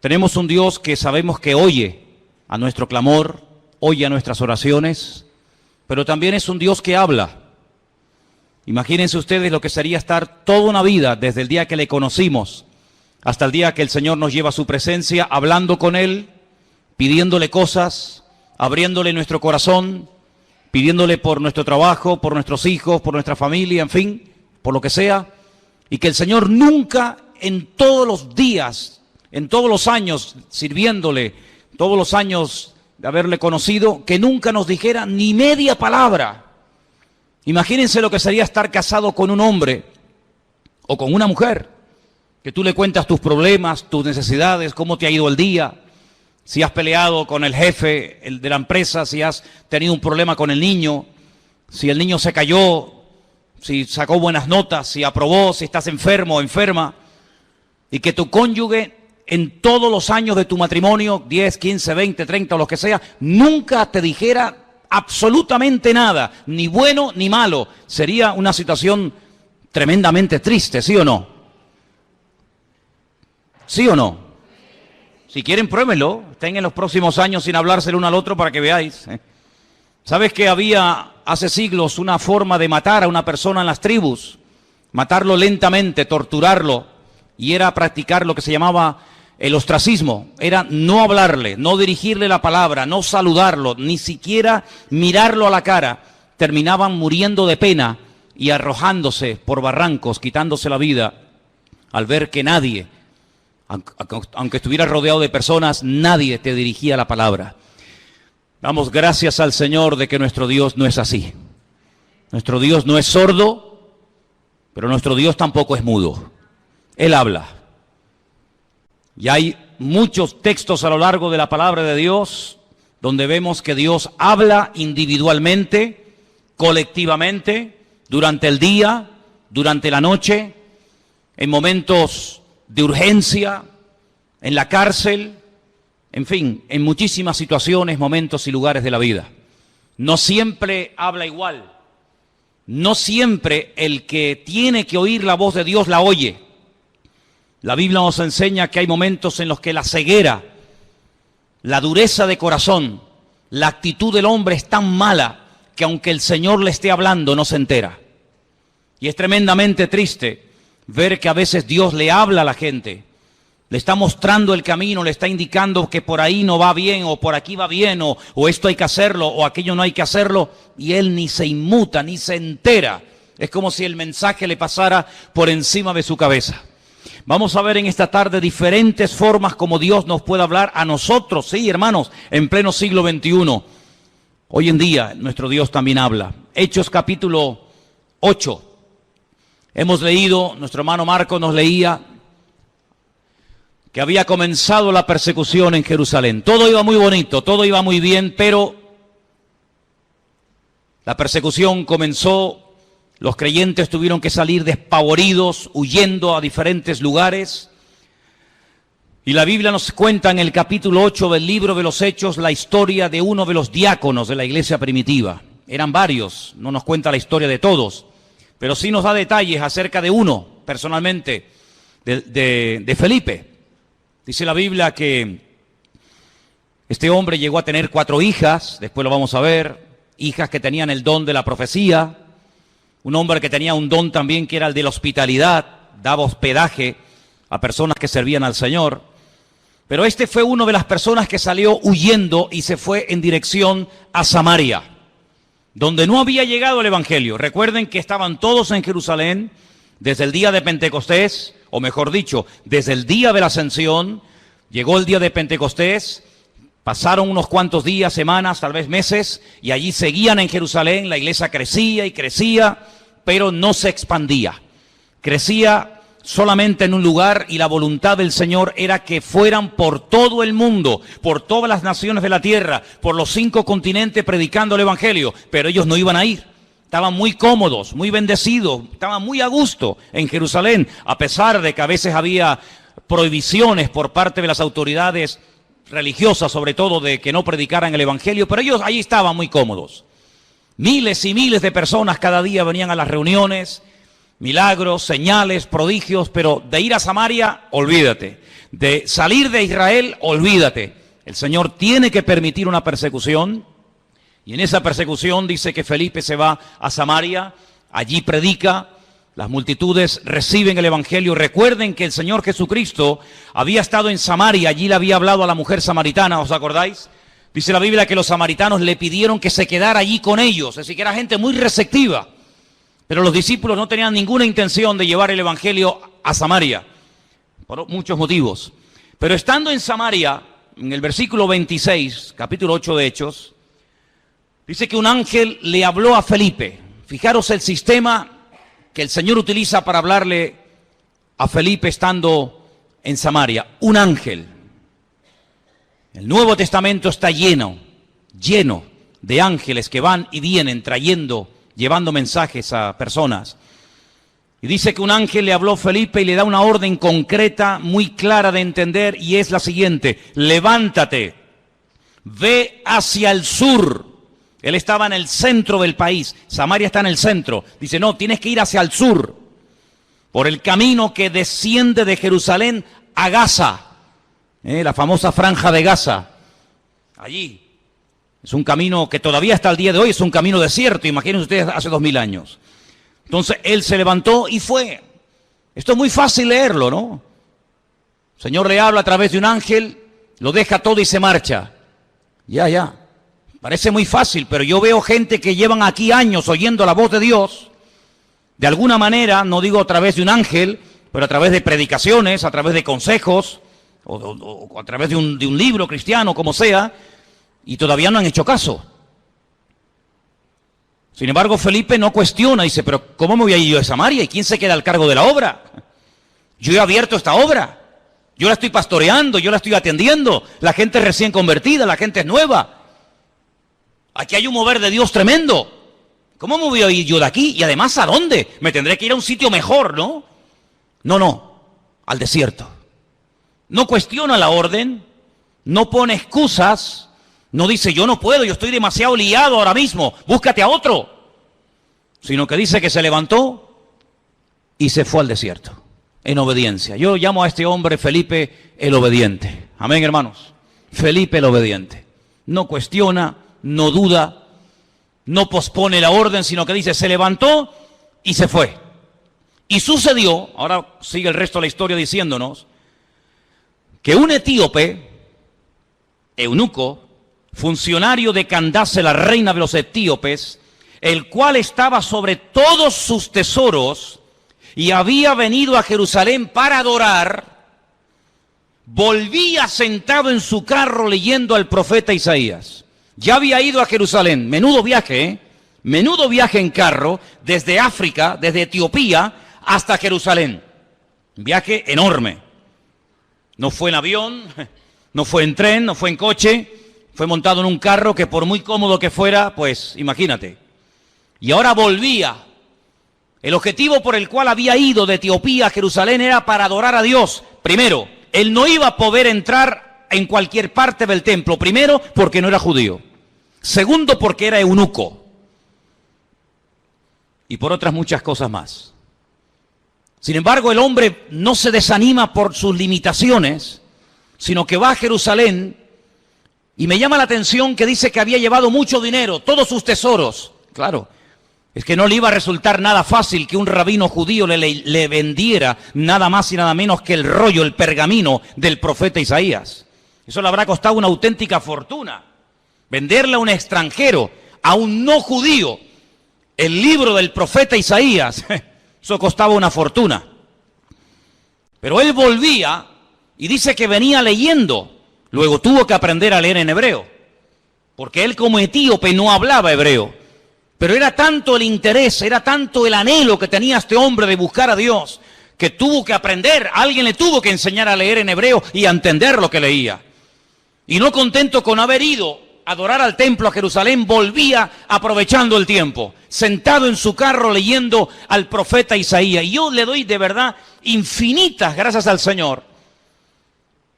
Tenemos un Dios que sabemos que oye a nuestro clamor, oye a nuestras oraciones, pero también es un Dios que habla. Imagínense ustedes lo que sería estar toda una vida, desde el día que le conocimos hasta el día que el Señor nos lleva a su presencia, hablando con Él, pidiéndole cosas, abriéndole nuestro corazón, pidiéndole por nuestro trabajo, por nuestros hijos, por nuestra familia, en fin, por lo que sea, y que el Señor nunca en todos los días, en todos los años sirviéndole, todos los años de haberle conocido, que nunca nos dijera ni media palabra. Imagínense lo que sería estar casado con un hombre o con una mujer, que tú le cuentas tus problemas, tus necesidades, cómo te ha ido el día, si has peleado con el jefe de la empresa, si has tenido un problema con el niño, si el niño se cayó, si sacó buenas notas, si aprobó, si estás enfermo o enferma, y que tu cónyuge en todos los años de tu matrimonio, 10, 15, 20, 30 o lo que sea, nunca te dijera absolutamente nada, ni bueno ni malo. Sería una situación tremendamente triste, ¿sí o no? ¿Sí o no? Si quieren, pruébenlo. Estén en los próximos años sin hablarse el uno al otro para que veáis. ¿Sabes que había hace siglos una forma de matar a una persona en las tribus? Matarlo lentamente, torturarlo, y era practicar lo que se llamaba el ostracismo. Era no hablarle, no dirigirle la palabra, no saludarlo, ni siquiera mirarlo a la cara. Terminaban muriendo de pena y arrojándose por barrancos, quitándose la vida, al ver que nadie, aunque estuviera rodeado de personas, nadie te dirigía la palabra. Damos gracias al Señor de que nuestro Dios no es así. Nuestro Dios no es sordo, pero nuestro Dios tampoco es mudo. Él habla. Y hay muchos textos a lo largo de la palabra de Dios donde vemos que Dios habla individualmente, colectivamente, durante el día, durante la noche, en momentos de urgencia, en la cárcel, en fin, en muchísimas situaciones, momentos y lugares de la vida. No siempre habla igual. No siempre el que tiene que oír la voz de Dios la oye. La Biblia nos enseña que hay momentos en los que la ceguera, la dureza de corazón, la actitud del hombre es tan mala que aunque el Señor le esté hablando no se entera. Y es tremendamente triste ver que a veces Dios le habla a la gente, le está mostrando el camino, le está indicando que por ahí no va bien, o por aquí va bien, o esto hay que hacerlo, o aquello no hay que hacerlo, y él ni se inmuta, ni se entera. Es como si el mensaje le pasara por encima de su cabeza. Vamos a ver en esta tarde diferentes formas como Dios nos puede hablar a nosotros, sí, hermanos, en pleno siglo XXI. Hoy en día nuestro Dios también habla. Hechos capítulo 8. Hemos leído, nuestro hermano Marco nos leía, que había comenzado la persecución en Jerusalén. Todo iba muy bonito, todo iba muy bien, pero la persecución comenzó. Los creyentes tuvieron que salir despavoridos, huyendo a diferentes lugares. Y la Biblia nos cuenta en el capítulo 8 del libro de los Hechos la historia de uno de los diáconos de la iglesia primitiva. Eran varios, no nos cuenta la historia de todos, pero sí nos da detalles acerca de uno, personalmente, de Felipe. Dice la Biblia que este hombre llegó a tener 4 hijas, después lo vamos a ver, hijas que tenían el don de la profecía. Un hombre que tenía un don también que era el de la hospitalidad, daba hospedaje a personas que servían al Señor. Pero este fue una de las personas que salió huyendo y se fue en dirección a Samaria, donde no había llegado el Evangelio. Recuerden que estaban todos en Jerusalén desde el día de Pentecostés, o mejor dicho, desde el día de la Ascensión. Llegó el día de Pentecostés, pasaron unos cuantos días, semanas, tal vez meses, y allí seguían en Jerusalén. La iglesia crecía y crecía, pero no se expandía. Crecía solamente en un lugar, y la voluntad del Señor era que fueran por todo el mundo, por todas las naciones de la tierra, por los 5 continentes predicando el Evangelio, pero ellos no iban a ir. Estaban muy cómodos, muy bendecidos, estaban muy a gusto en Jerusalén, a pesar de que a veces había prohibiciones por parte de las autoridades religiosas, sobre todo, de que no predicaran el Evangelio, pero ellos allí estaban muy cómodos. Miles y miles de personas cada día venían a las reuniones, milagros, señales, prodigios, pero de ir a Samaria, olvídate. de salir de Israel, olvídate. El Señor tiene que permitir una persecución, y en esa persecución dice que Felipe se va a Samaria, allí predica, las multitudes reciben el Evangelio. Recuerden que el Señor Jesucristo había estado en Samaria, allí le había hablado a la mujer samaritana, ¿os acordáis? Dice la Biblia que los samaritanos le pidieron que se quedara allí con ellos, es decir, que era gente muy receptiva. Pero los discípulos no tenían ninguna intención de llevar el Evangelio a Samaria, por muchos motivos. Pero estando en Samaria, en el versículo 26, capítulo 8 de Hechos, dice que un ángel le habló a Felipe. Fijaros el sistema que el Señor utiliza para hablarle a Felipe estando en Samaria. Un ángel. El Nuevo Testamento está lleno de ángeles que van y vienen llevando mensajes a personas. Y dice que un ángel le habló a Felipe y le da una orden concreta, muy clara de entender, y es la siguiente: levántate, ve hacia el sur. Él estaba en el centro del país, Samaria está en el centro. Dice, no, tienes que ir hacia el sur, por el camino que desciende de Jerusalén a Gaza, la famosa franja de Gaza. Allí es un camino que todavía hasta el día de hoy es un camino desierto, imagínense ustedes hace 2000 años. Entonces él se levantó y fue. Esto es muy fácil leerlo, ¿no? El Señor le habla a través de un ángel, lo deja todo y se marcha. Ya. Parece muy fácil, pero yo veo gente que llevan aquí años oyendo la voz de Dios, de alguna manera, no digo a través de un ángel, pero a través de predicaciones, a través de consejos, o a través de un libro cristiano, como sea, y todavía no han hecho caso. Sin embargo, Felipe no cuestiona, dice, pero ¿cómo me voy a ir yo a Samaria? ¿Y quién se queda al cargo de la obra? Yo he abierto esta obra, yo la estoy pastoreando, yo la estoy atendiendo, la gente es recién convertida, la gente es nueva. Aquí hay un mover de Dios tremendo. ¿Cómo me voy a ir yo de aquí? Y además, ¿a dónde? Me tendré que ir a un sitio mejor, ¿no? No, al desierto. No cuestiona la orden, no pone excusas, no dice yo no puedo, yo estoy demasiado liado ahora mismo, búscate a otro. Sino que dice que se levantó y se fue al desierto, en obediencia. Yo llamo a este hombre Felipe el obediente. Amén, hermanos. Felipe el obediente. No cuestiona, no duda, no pospone la orden, sino que dice, se levantó y se fue. Y sucedió, ahora sigue el resto de la historia diciéndonos, que un etíope, eunuco, funcionario de Candace, la reina de los etíopes, el cual estaba sobre todos sus tesoros y había venido a Jerusalén para adorar, volvía sentado en su carro leyendo al profeta Isaías. Ya había ido a Jerusalén, menudo viaje en carro, desde África, desde Etiopía hasta Jerusalén. Viaje enorme. No fue en avión, no fue en tren, no fue en coche, fue montado en un carro que por muy cómodo que fuera, pues imagínate. Y ahora volvía. El objetivo por el cual había ido de Etiopía a Jerusalén era para adorar a Dios. Primero, él no iba a poder entrar en cualquier parte del templo. Primero, porque no era judío. Segundo, porque era eunuco. Y por otras muchas cosas más. Sin embargo, el hombre no se desanima por sus limitaciones, sino que va a Jerusalén, y me llama la atención que dice que había llevado mucho dinero, todos sus tesoros. Claro, es que no le iba a resultar nada fácil que un rabino judío le vendiera nada más y nada menos que el rollo, el pergamino del profeta Isaías. Eso le habrá costado una auténtica fortuna. Venderle a un extranjero, a un no judío, el libro del profeta Isaías, eso costaba una fortuna. Pero él volvía y dice que venía leyendo. Luego tuvo que aprender a leer en hebreo, porque él como etíope no hablaba hebreo. Pero era tanto el interés, era tanto el anhelo que tenía este hombre de buscar a Dios, que tuvo que aprender, alguien le tuvo que enseñar a leer en hebreo y a entender lo que leía. Y no contento con haber ido a adorar al templo a Jerusalén, volvía aprovechando el tiempo, sentado en su carro leyendo al profeta Isaías. Y yo le doy de verdad infinitas gracias al Señor,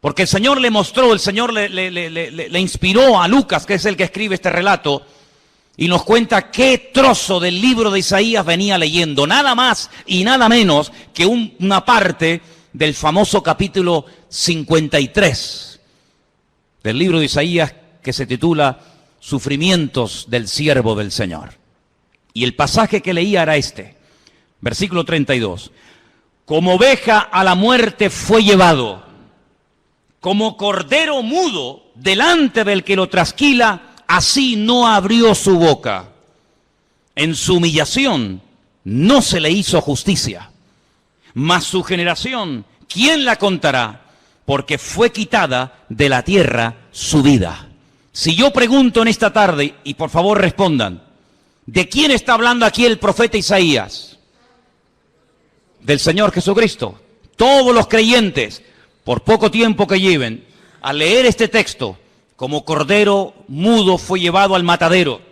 porque el Señor le mostró, el Señor le inspiró a Lucas, que es el que escribe este relato, y nos cuenta qué trozo del libro de Isaías venía leyendo, nada más y nada menos que una parte del famoso capítulo 53 del libro de Isaías, que se titula Sufrimientos del siervo del Señor. Y el pasaje que leía era este, versículo 32. Como oveja a la muerte fue llevado, como cordero mudo delante del que lo trasquila, así no abrió su boca. En su humillación no se le hizo justicia. Mas su generación, ¿quién la contará? Porque fue quitada de la tierra su vida. Si yo pregunto en esta tarde, y por favor respondan, ¿de quién está hablando aquí el profeta Isaías? Del Señor Jesucristo. Todos los creyentes, por poco tiempo que lleven, al leer este texto, como cordero mudo fue llevado al matadero.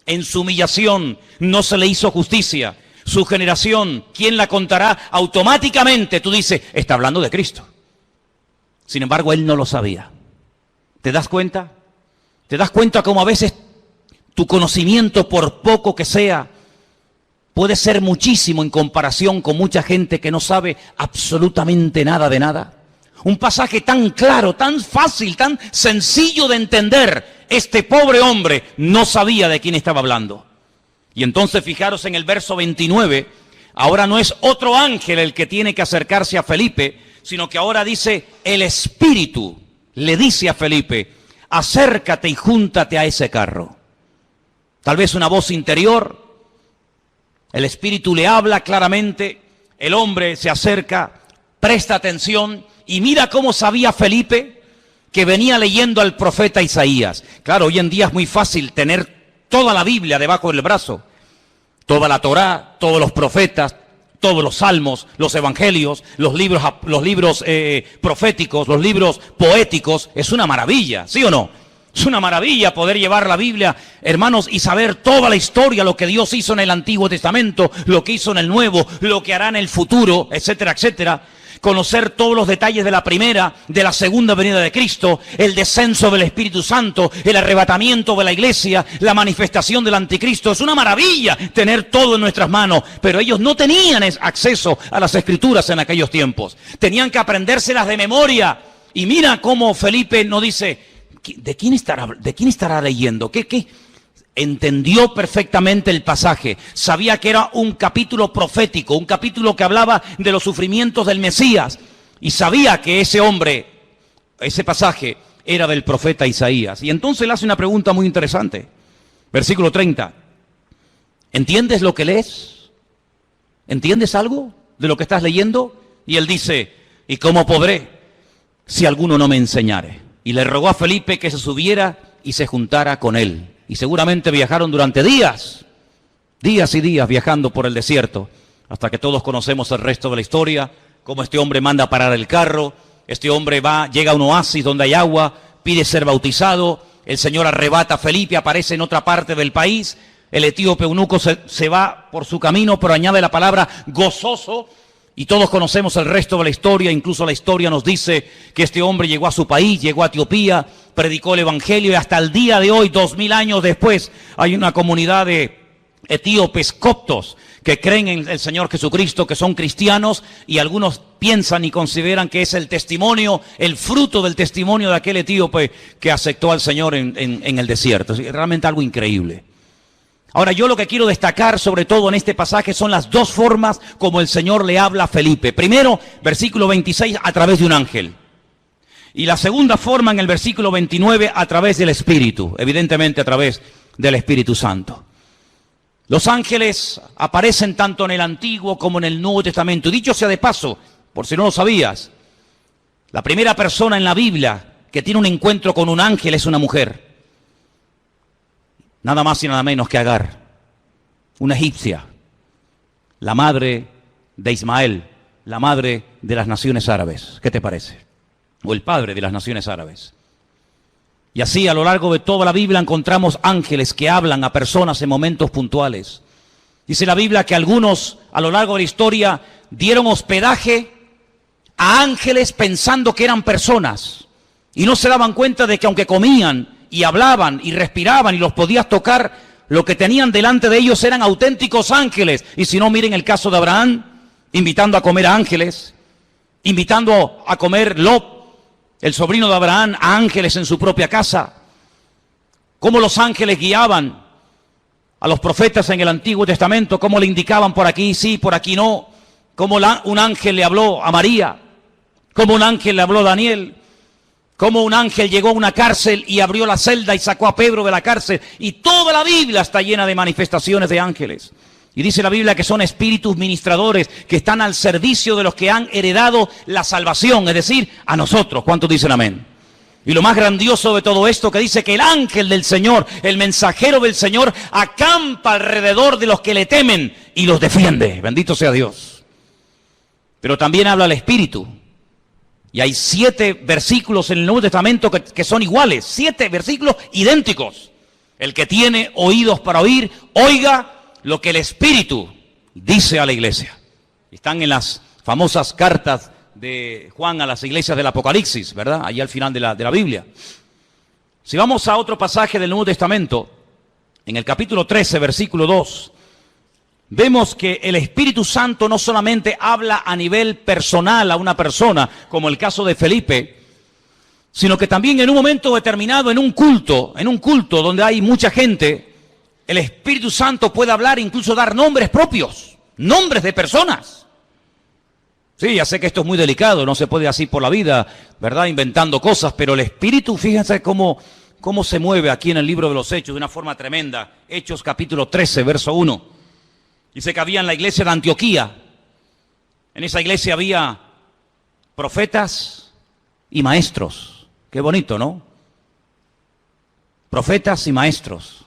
En su humillación no se le hizo justicia. Su generación, ¿quién la contará? Automáticamente tú dices, está hablando de Cristo. Sin embargo, él no lo sabía. ¿Te das cuenta? ¿Te das cuenta cómo a veces tu conocimiento, por poco que sea, puede ser muchísimo en comparación con mucha gente que no sabe absolutamente nada de nada? Un pasaje tan claro, tan fácil, tan sencillo de entender. Este pobre hombre no sabía de quién estaba hablando. Y entonces fijaros en el verso 29, ahora no es otro ángel el que tiene que acercarse a Felipe, sino que ahora dice, el Espíritu le dice a Felipe, acércate y júntate a ese carro. Tal vez una voz interior, el Espíritu le habla claramente, el hombre se acerca, presta atención y mira cómo sabía Felipe que venía leyendo al profeta Isaías. Claro, hoy en día es muy fácil tener toda la Biblia debajo del brazo, toda la Torá, todos los profetas, todos los salmos, los evangelios, los libros proféticos, los libros poéticos. Es una maravilla, ¿sí o no? Es una maravilla poder llevar la Biblia, hermanos, y saber toda la historia, lo que Dios hizo en el Antiguo Testamento, lo que hizo en el Nuevo, lo que hará en el futuro, etcétera, etcétera. Conocer todos los detalles de la primera, de la segunda venida de Cristo, el descenso del Espíritu Santo, el arrebatamiento de la iglesia, la manifestación del anticristo. Es una maravilla tener todo en nuestras manos, pero ellos no tenían acceso a las Escrituras en aquellos tiempos. Tenían que aprendérselas de memoria. Y mira cómo Felipe nos dice, ¿de quién estará leyendo? ¿Qué? Entendió perfectamente el pasaje, sabía que era un capítulo profético, un capítulo que hablaba de los sufrimientos del Mesías, y sabía que ese hombre, ese pasaje, era del profeta Isaías. Y entonces le hace una pregunta muy interesante. Versículo 30. ¿Entiendes lo que lees? ¿Entiendes algo de lo que estás leyendo? Y él dice, ¿y cómo podré si alguno no me enseñare? Y le rogó a Felipe que se subiera y se juntara con él. Y seguramente viajaron durante días y días viajando por el desierto, hasta que todos conocemos el resto de la historia, cómo este hombre manda parar el carro, este hombre llega a un oasis donde hay agua, pide ser bautizado, el Señor arrebata a Felipe, aparece en otra parte del país, el etíope eunuco se va por su camino, pero añade la palabra gozoso, y todos conocemos el resto de la historia. Incluso la historia nos dice que este hombre llegó a su país, llegó a Etiopía, predicó el evangelio, y hasta el día de hoy, 2000 años después, hay una comunidad de etíopes coptos que creen en el Señor Jesucristo, que son cristianos, y algunos piensan y consideran que es el testimonio, el fruto del testimonio de aquel etíope que aceptó al Señor en el desierto. Es realmente algo increíble. Ahora, yo lo que quiero destacar sobre todo en este pasaje son las dos formas como el Señor le habla a Felipe. Primero, versículo 26, a través de un ángel. Y la segunda forma en el versículo 29, a través del Espíritu, evidentemente a través del Espíritu Santo. Los ángeles aparecen tanto en el Antiguo como en el Nuevo Testamento. Y dicho sea de paso, por si no lo sabías, la primera persona en la Biblia que tiene un encuentro con un ángel es una mujer. Nada más y nada menos que Agar, una egipcia, la madre de Ismael, la madre de las naciones árabes. ¿Qué te parece? O el padre de las naciones árabes. Y así a lo largo de toda la Biblia encontramos ángeles que hablan a personas en momentos puntuales. Dice la Biblia que algunos a lo largo de la historia dieron hospedaje a ángeles pensando que eran personas. Y no se daban cuenta de que aunque comían y hablaban y respiraban y los podías tocar, lo que tenían delante de ellos eran auténticos ángeles. Y si no, miren el caso de Abraham, invitando a comer a ángeles. invitando a comer Lot, el sobrino de Abraham, a ángeles en su propia casa. Cómo los ángeles guiaban a los profetas en el Antiguo Testamento, cómo le indicaban por aquí sí, por aquí no. Cómo un ángel le habló a María, cómo un ángel le habló a Daniel, cómo un ángel llegó a una cárcel y abrió la celda y sacó a Pedro de la cárcel. Y toda la Biblia está llena de manifestaciones de ángeles. Y dice la Biblia que son espíritus ministradores que están al servicio de los que han heredado la salvación, es decir, a nosotros. ¿Cuántos dicen amén? Y lo más grandioso de todo esto que dice que el ángel del Señor, el mensajero del Señor, acampa alrededor de los que le temen y los defiende. Bendito sea Dios. Pero también habla el Espíritu. Y hay 7 versículos en el Nuevo Testamento que son iguales, 7 versículos idénticos. El que tiene oídos para oír, oiga lo que el Espíritu dice a la iglesia. Están en las famosas cartas de Juan a las iglesias del Apocalipsis, ¿verdad? Allí al final de la Biblia. Si vamos a otro pasaje del Nuevo Testamento, en el capítulo 13, versículo 2, vemos que el Espíritu Santo no solamente habla a nivel personal a una persona, como el caso de Felipe, sino que también en un momento determinado, en un culto donde hay mucha gente, el Espíritu Santo puede hablar, incluso dar nombres propios, nombres de personas. Sí, ya sé que esto es muy delicado, no se puede así por la vida, ¿verdad? Inventando cosas, pero el Espíritu, fíjense cómo se mueve aquí en el libro de los Hechos de una forma tremenda. Hechos capítulo 13, verso 1. Dice que había en la iglesia de Antioquía, en esa iglesia había profetas y maestros. Qué bonito, ¿no? Profetas y maestros.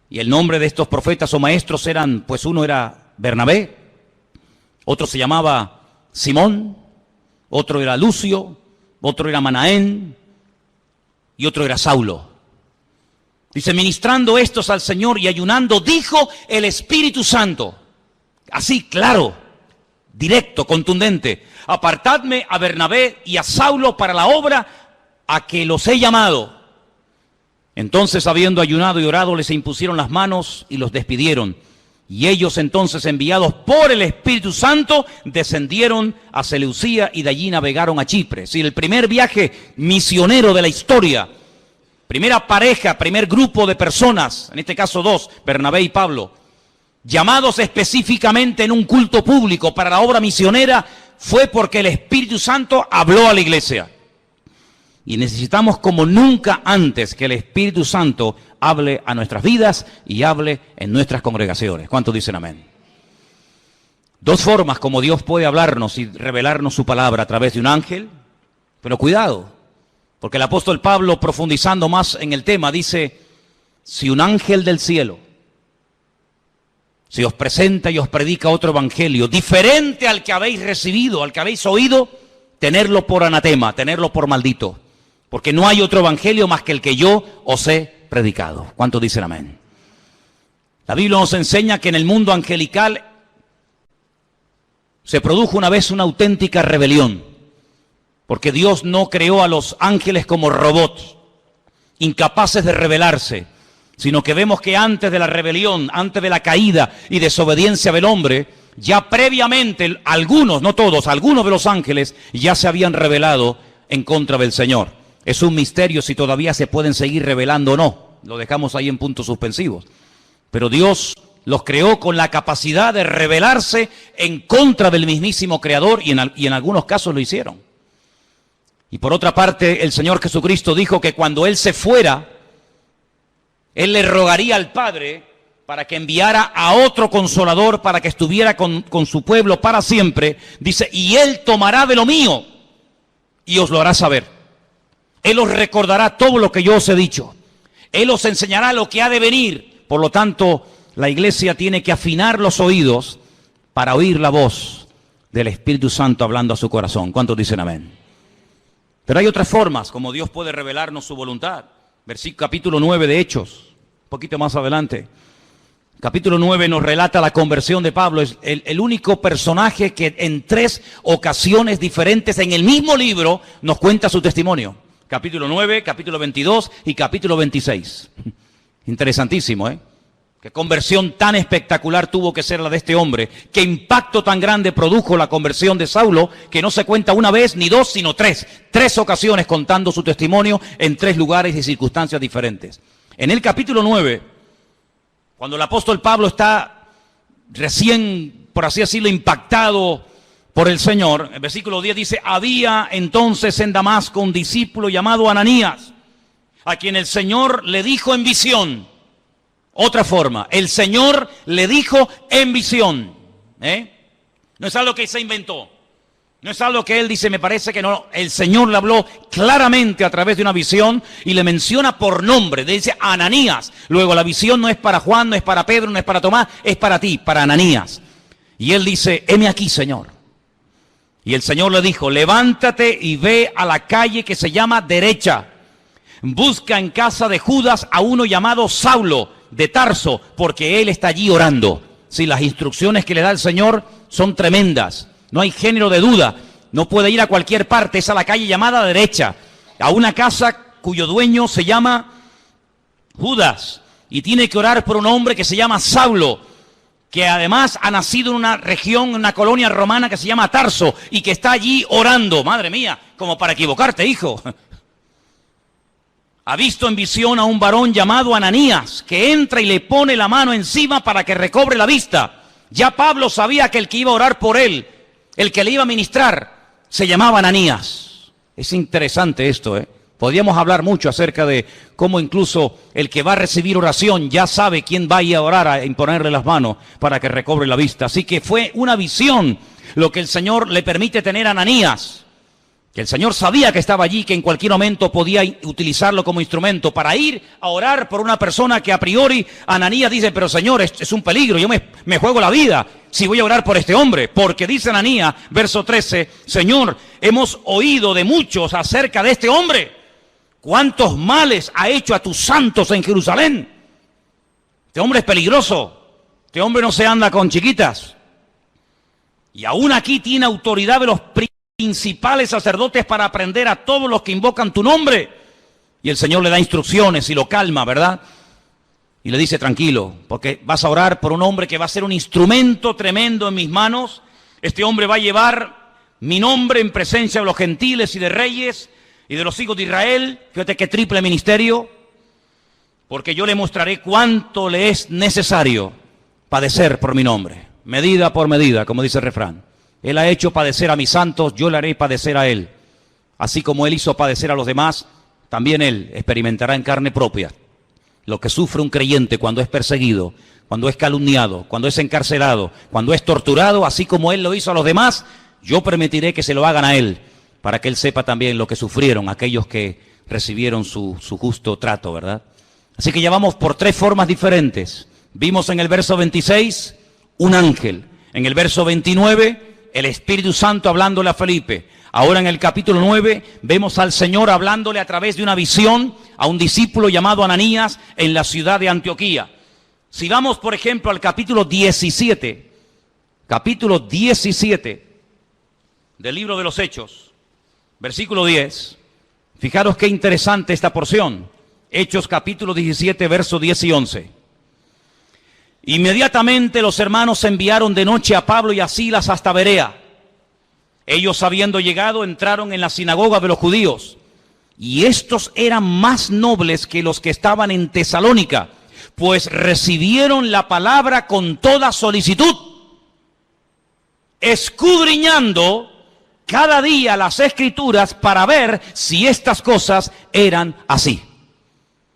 Y el nombre de estos profetas o maestros eran, pues uno era Bernabé, otro se llamaba Simón, otro era Lucio, otro era Manaén y otro era Saulo. Dice, ministrando estos al Señor y ayunando, dijo el Espíritu Santo, así claro, directo, contundente, apartadme a Bernabé y a Saulo para la obra a que los he llamado. Entonces, habiendo ayunado y orado, les impusieron las manos y los despidieron. Y ellos entonces, enviados por el Espíritu Santo, descendieron a Seleucía y de allí navegaron a Chipre. Es decir, el primer viaje misionero de la historia, primera pareja, primer grupo de personas, en este caso 2, Bernabé y Pablo, llamados específicamente en un culto público para la obra misionera, fue porque el Espíritu Santo habló a la iglesia. Y necesitamos como nunca antes que el Espíritu Santo hable a nuestras vidas y hable en nuestras congregaciones. ¿Cuántos dicen amén? 2 formas como Dios puede hablarnos y revelarnos su palabra: a través de un ángel, pero cuidado, porque el apóstol Pablo, profundizando más en el tema, dice, si un ángel del cielo se os presenta y os predica otro evangelio diferente al que habéis recibido, al que habéis oído, tenerlo por anatema, tenerlo por maldito. Porque no hay otro evangelio más que el que yo os he predicado. ¿Cuántos dicen amén? La Biblia nos enseña que en el mundo angelical se produjo una vez una auténtica rebelión. Porque Dios no creó a los ángeles como robots, incapaces de rebelarse, sino que vemos que antes de la rebelión, antes de la caída y desobediencia del hombre, ya previamente algunos, no todos, algunos de los ángeles ya se habían rebelado en contra del Señor. Es un misterio si todavía se pueden seguir rebelando o no. Lo dejamos ahí en puntos suspensivos. Pero Dios los creó con la capacidad de rebelarse en contra del mismísimo Creador y en algunos casos lo hicieron. Y por otra parte, el Señor Jesucristo dijo que cuando Él se fuera, Él le rogaría al Padre para que enviara a otro Consolador para que estuviera con su pueblo para siempre. Dice, y Él tomará de lo mío y os lo hará saber. Él os recordará todo lo que yo os he dicho. Él os enseñará lo que ha de venir. Por lo tanto, la iglesia tiene que afinar los oídos para oír la voz del Espíritu Santo hablando a su corazón. ¿Cuántos dicen amén? Pero hay otras formas como Dios puede revelarnos su voluntad. Capítulo 9 de Hechos, un poquito más adelante. Capítulo 9 nos relata la conversión de Pablo. Es el único personaje que en 3 ocasiones diferentes en el mismo libro nos cuenta su testimonio. Capítulo 9, capítulo 22 y capítulo 26. Interesantísimo, ¿eh? Qué conversión tan espectacular tuvo que ser la de este hombre. Qué impacto tan grande produjo la conversión de Saulo, que no se cuenta una vez ni dos, sino tres. 3 ocasiones contando su testimonio en 3 lugares y circunstancias diferentes. En el capítulo 9, cuando el apóstol Pablo está recién, por así decirlo, impactado por el Señor, el versículo 10 dice: había entonces en Damasco un discípulo llamado Ananías, a quien el Señor le dijo en visión. Otra forma, el Señor le dijo en visión. No es algo que se inventó. No es algo que él dice, me parece que no. El Señor le habló claramente a través de una visión y le menciona por nombre. Le dice Ananías. Luego la visión no es para Juan, no es para Pedro, no es para Tomás, es para ti, para Ananías. Y él dice: heme aquí, Señor. Y el Señor le dijo: levántate y ve a la calle que se llama Derecha. Busca en casa de Judas a uno llamado Saulo de Tarso, porque él está allí orando. Si las instrucciones que le da el Señor son tremendas, no hay género de duda. No puede ir a cualquier parte, es a la calle llamada Derecha, a una casa cuyo dueño se llama Judas, y tiene que orar por un hombre que se llama Saulo, que además ha nacido en una región, una colonia romana que se llama Tarso, y que está allí orando. Madre mía, como para equivocarte, hijo. Ha visto en visión a un varón llamado Ananías, que entra y le pone la mano encima para que recobre la vista. Ya Pablo sabía que el que iba a orar por él, el que le iba a ministrar, se llamaba Ananías. Es interesante esto, Podríamos hablar mucho acerca de cómo incluso el que va a recibir oración ya sabe quién va a ir a orar, a imponerle las manos para que recobre la vista. Así que fue una visión lo que el Señor le permite tener a Ananías. Que el Señor sabía que estaba allí, que en cualquier momento podía utilizarlo como instrumento para ir a orar por una persona que a priori Ananías dice: pero Señor, es un peligro, yo me juego la vida si voy a orar por este hombre. Porque dice Ananías, verso 13, Señor, hemos oído de muchos acerca de este hombre. ¿Cuántos males ha hecho a tus santos en Jerusalén? Este hombre es peligroso, este hombre no se anda con chiquitas. Y aún aquí tiene autoridad de los principales sacerdotes para aprender a todos los que invocan tu nombre. Y el Señor le da instrucciones y lo calma, ¿verdad? Y le dice: tranquilo, porque vas a orar por un hombre que va a ser un instrumento tremendo en mis manos. Este hombre va a llevar mi nombre en presencia de los gentiles y de reyes y de los hijos de Israel. Fíjate qué triple ministerio. Porque yo le mostraré cuánto le es necesario padecer por mi nombre. Medida por medida, como dice el refrán. Él ha hecho padecer a mis santos, yo le haré padecer a él. Así como él hizo padecer a los demás, también él experimentará en carne propia lo que sufre un creyente cuando es perseguido, cuando es calumniado, cuando es encarcelado, cuando es torturado. Así como él lo hizo a los demás, yo permitiré que se lo hagan a él, para que él sepa también lo que sufrieron aquellos que recibieron su justo trato, ¿verdad? Así que ya vamos por 3 formas diferentes. Vimos en el verso 26 un ángel, en el verso 29 el Espíritu Santo hablándole a Felipe. Ahora en el capítulo 9 vemos al Señor hablándole a través de una visión a un discípulo llamado Ananías en la ciudad de Antioquía. Si vamos, por ejemplo, al capítulo 17 del libro de los Hechos, versículo 10, fijaros qué interesante esta porción. Hechos capítulo 17, versos 10 y 11. Inmediatamente los hermanos enviaron de noche a Pablo y a Silas hasta Berea. Ellos, habiendo llegado, entraron en la sinagoga de los judíos. Y estos eran más nobles que los que estaban en Tesalónica, pues recibieron la palabra con toda solicitud, escudriñando cada día las Escrituras para ver si estas cosas eran así.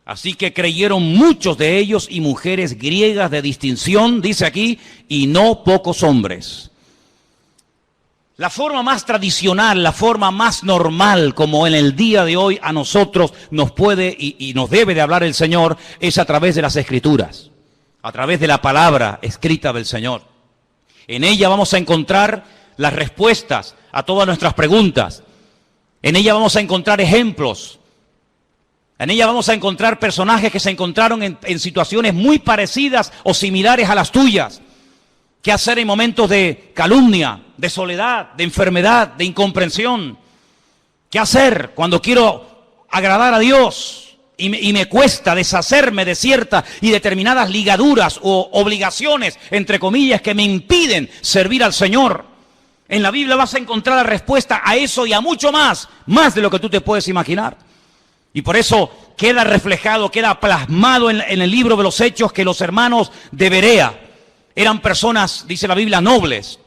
Así que creyeron muchos de ellos y mujeres griegas de distinción, dice aquí, y no pocos hombres. La forma más tradicional, la forma más normal, como en el día de hoy a nosotros nos puede y nos debe de hablar el Señor, es a través de las Escrituras, a través de la palabra escrita del Señor. En ella vamos a encontrar las respuestas a todas nuestras preguntas. En ella vamos a encontrar ejemplos. En ella vamos a encontrar personajes que se encontraron en situaciones muy parecidas o similares a las tuyas. ¿Qué hacer en momentos de calumnia, de soledad, de enfermedad, de incomprensión? ¿Qué hacer cuando quiero agradar a Dios? y me cuesta deshacerme de ciertas y determinadas ligaduras o obligaciones, entre comillas, que me impiden servir al Señor. En la Biblia vas a encontrar la respuesta a eso y a mucho más de lo que tú te puedes imaginar. Y por eso queda reflejado, queda plasmado en el libro de los Hechos que los hermanos de Berea eran personas, dice la Biblia, nobles.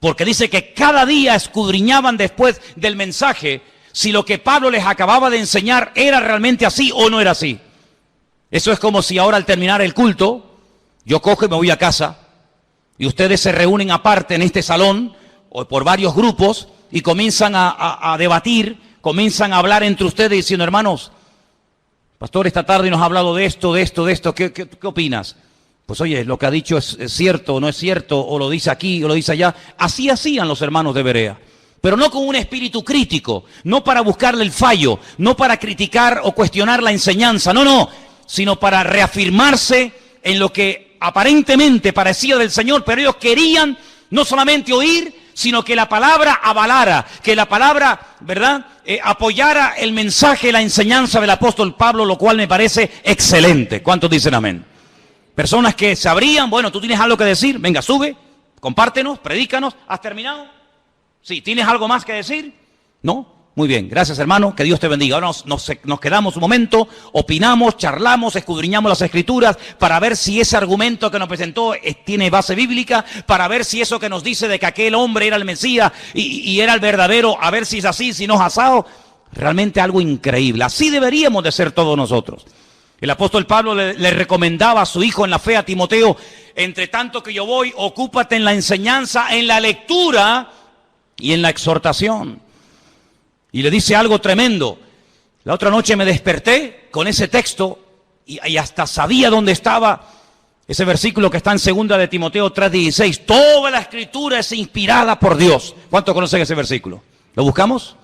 Porque dice que cada día escudriñaban después del mensaje si lo que Pablo les acababa de enseñar era realmente así o no era así. Eso es como si ahora al terminar el culto, yo cojo y me voy a casa, y ustedes se reúnen aparte en este salón, o por varios grupos, y comienzan a debatir, comienzan a hablar entre ustedes diciendo, hermanos, pastor, esta tarde nos ha hablado de esto, ¿qué opinas? Pues oye, lo que ha dicho es cierto o no es cierto, o lo dice aquí o lo dice allá. Así hacían los hermanos de Berea. Pero no con un espíritu crítico, no para buscarle el fallo, no para criticar o cuestionar la enseñanza, no, sino para reafirmarse en lo que aparentemente parecía del Señor, pero ellos querían no solamente oír, sino que la palabra avalara, que la palabra, ¿verdad?, apoyara el mensaje, la enseñanza del apóstol Pablo, lo cual me parece excelente. ¿Cuántos dicen amén? Personas que sabrían, bueno, tú tienes algo que decir, venga, sube, compártenos, predícanos, ¿has terminado? Sí, ¿tienes algo más que decir? ¿No? Muy bien, gracias hermano, que Dios te bendiga. Ahora nos quedamos un momento, opinamos, charlamos, escudriñamos las Escrituras para ver si ese argumento que nos presentó tiene base bíblica, para ver si eso que nos dice de que aquel hombre era el Mesías y era el verdadero, a ver si es así, si no es asado. Realmente algo increíble. Así deberíamos de ser todos nosotros. El apóstol Pablo le recomendaba a su hijo en la fe, a Timoteo, entre tanto que yo voy, ocúpate en la enseñanza, en la lectura y en la exhortación. Y le dice algo tremendo. La otra noche me desperté con ese texto y hasta sabía dónde estaba ese versículo que está en 2 de Timoteo 3:16. Toda la Escritura es inspirada por Dios. ¿Cuántos conocen ese versículo? ¿Lo buscamos?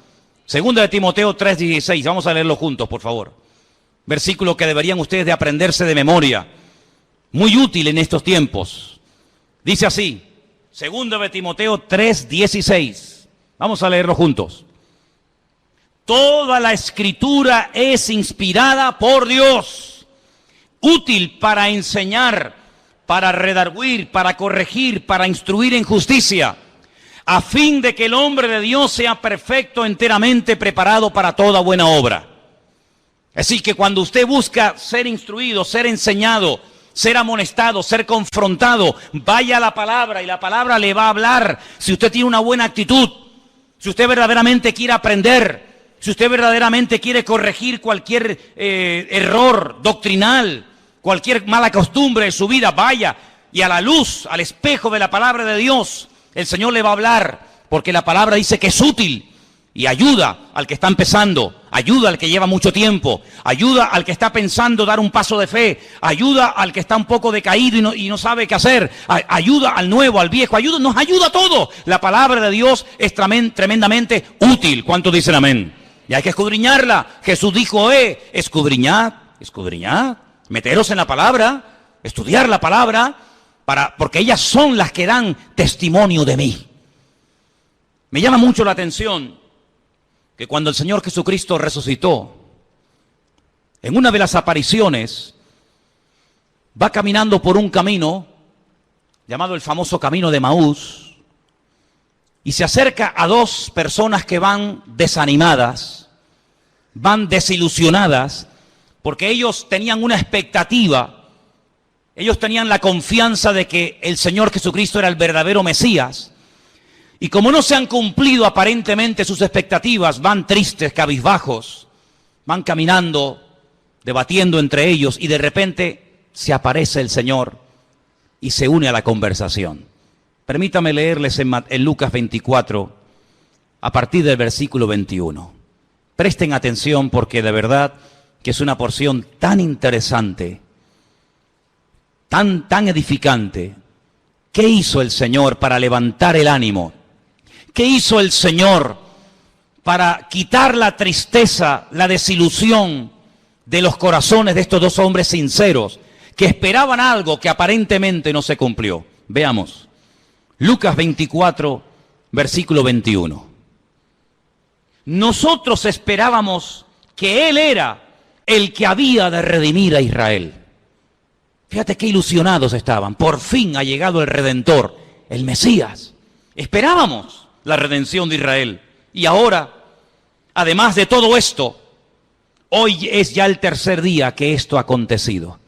2 de Timoteo 3:16. Vamos a leerlo juntos, por favor. Versículo que deberían ustedes de aprenderse de memoria. Muy útil en estos tiempos. Dice así, 2 de Timoteo 3:16. Vamos a leerlo juntos. Toda la Escritura es inspirada por Dios, útil para enseñar, para redarguir, para corregir, para instruir en justicia, a fin de que el hombre de Dios sea perfecto, enteramente preparado para toda buena obra. Así que cuando usted busca ser instruido, ser enseñado, ser amonestado, ser confrontado, vaya a la palabra y la palabra le va a hablar. Si usted tiene una buena actitud, si usted verdaderamente quiere aprender, si usted verdaderamente quiere corregir cualquier error doctrinal, cualquier mala costumbre de su vida, vaya y a la luz, al espejo de la palabra de Dios, el Señor le va a hablar, porque la palabra dice que es útil y ayuda al que está empezando, ayuda al que lleva mucho tiempo, ayuda al que está pensando dar un paso de fe, ayuda al que está un poco decaído y no sabe qué hacer, ayuda al nuevo, al viejo, nos ayuda a todo. La palabra de Dios es tremendamente útil. ¿Cuántos dicen amén? Y hay que escudriñarla. Jesús dijo, escudriñad, meteros en la palabra, estudiar la palabra, porque ellas son las que dan testimonio de mí. Me llama mucho la atención que cuando el Señor Jesucristo resucitó, en una de las apariciones, va caminando por un camino, llamado el famoso camino de Emaús, y se acerca a dos personas que van desanimadas, van desilusionadas, porque ellos tenían una expectativa, ellos tenían la confianza de que el Señor Jesucristo era el verdadero Mesías, y como no se han cumplido aparentemente sus expectativas, van tristes, cabizbajos, van caminando, debatiendo entre ellos, y de repente se aparece el Señor y se une a la conversación. Permítame leerles en Lucas 24, a partir del versículo 21. Presten atención porque de verdad que es una porción tan interesante, tan edificante. ¿Qué hizo el Señor para levantar el ánimo? ¿Qué hizo el Señor para quitar la tristeza, la desilusión de los corazones de estos dos hombres sinceros que esperaban algo que aparentemente no se cumplió? Veamos. Lucas 24, versículo 21. Nosotros esperábamos que Él era el que había de redimir a Israel. Fíjate qué ilusionados estaban. Por fin ha llegado el Redentor, el Mesías. Esperábamos la redención de Israel. Y ahora, además de todo esto, hoy es ya el tercer día que esto ha acontecido.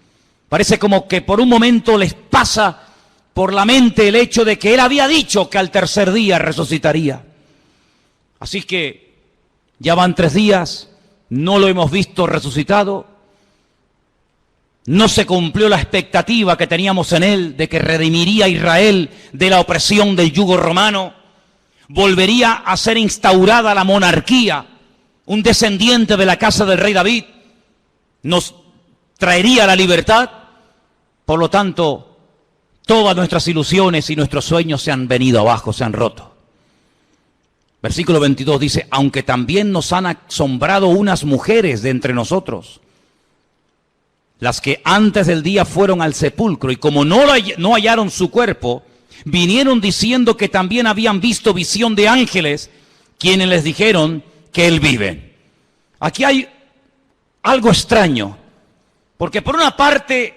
Parece como que por un momento les pasa por la mente el hecho de que Él había dicho que al tercer día resucitaría. Así que ya van 3 días, no lo hemos visto resucitado. No se cumplió la expectativa que teníamos en Él de que redimiría a Israel de la opresión del yugo romano. Volvería a ser instaurada la monarquía. Un descendiente de la casa del rey David nos traería la libertad. Por lo tanto, todas nuestras ilusiones y nuestros sueños se han venido abajo, se han roto. Versículo 22 dice, aunque también nos han asombrado unas mujeres de entre nosotros, las que antes del día fueron al sepulcro y como no hallaron su cuerpo, vinieron diciendo que también habían visto visión de ángeles, quienes les dijeron que Él vive. Aquí hay algo extraño, porque por una parte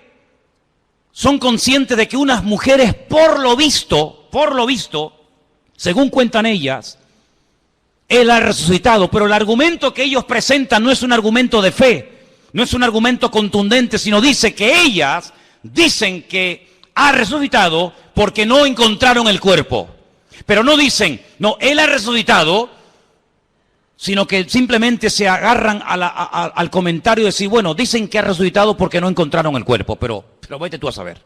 son conscientes de que unas mujeres, por lo visto, según cuentan ellas, Él ha resucitado, pero el argumento que ellos presentan no es un argumento de fe, no es un argumento contundente, sino dice que ellas dicen que ha resucitado porque no encontraron el cuerpo. Pero no dicen, no, Él ha resucitado, sino que simplemente se agarran al comentario de decir, bueno, dicen que ha resucitado porque no encontraron el cuerpo, pero vete tú a saber.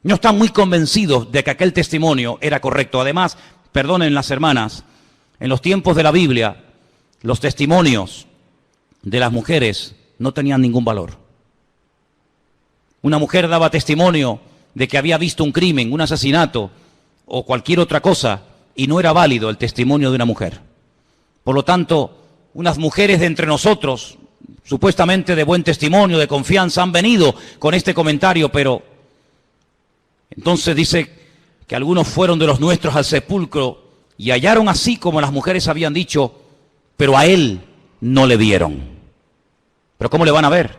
No están muy convencidos de que aquel testimonio era correcto. Además, perdonen las hermanas, en los tiempos de la Biblia, los testimonios de las mujeres no tenían ningún valor. Una mujer daba testimonio de que había visto un crimen, un asesinato o cualquier otra cosa y no era válido el testimonio de una mujer. Por lo tanto, unas mujeres de entre nosotros, supuestamente de buen testimonio, de confianza, han venido con este comentario, pero entonces dice que algunos fueron de los nuestros al sepulcro y hallaron así como las mujeres habían dicho, pero a Él no le vieron. ¿Pero cómo le van a ver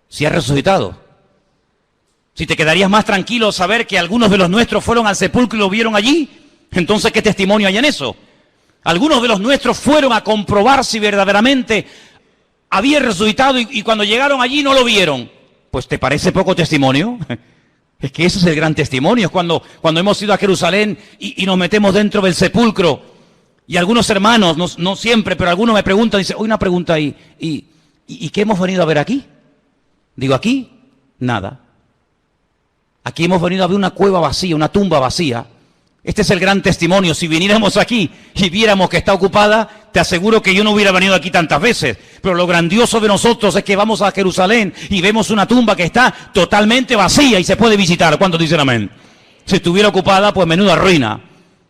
si ha resucitado? Si te quedarías más tranquilo saber que algunos de los nuestros fueron al sepulcro y lo vieron allí, entonces ¿qué testimonio hay en eso? Algunos de los nuestros fueron a comprobar si verdaderamente había resucitado y cuando llegaron allí no lo vieron. Pues ¿te parece poco testimonio? Es que ese es el gran testimonio, es cuando hemos ido a Jerusalén y nos metemos dentro del sepulcro y algunos hermanos, no siempre, pero algunos me preguntan, dicen, hoy una pregunta ahí, ¿y qué hemos venido a ver aquí? Digo, aquí, nada. Aquí hemos venido a ver una cueva vacía, una tumba vacía. Este es el gran testimonio. Si viniéramos aquí y viéramos que está ocupada, te aseguro que yo no hubiera venido aquí tantas veces. Pero lo grandioso de nosotros es que vamos a Jerusalén y vemos una tumba que está totalmente vacía y se puede visitar. ¿Cuántos dicen amén? Si estuviera ocupada, pues menuda ruina.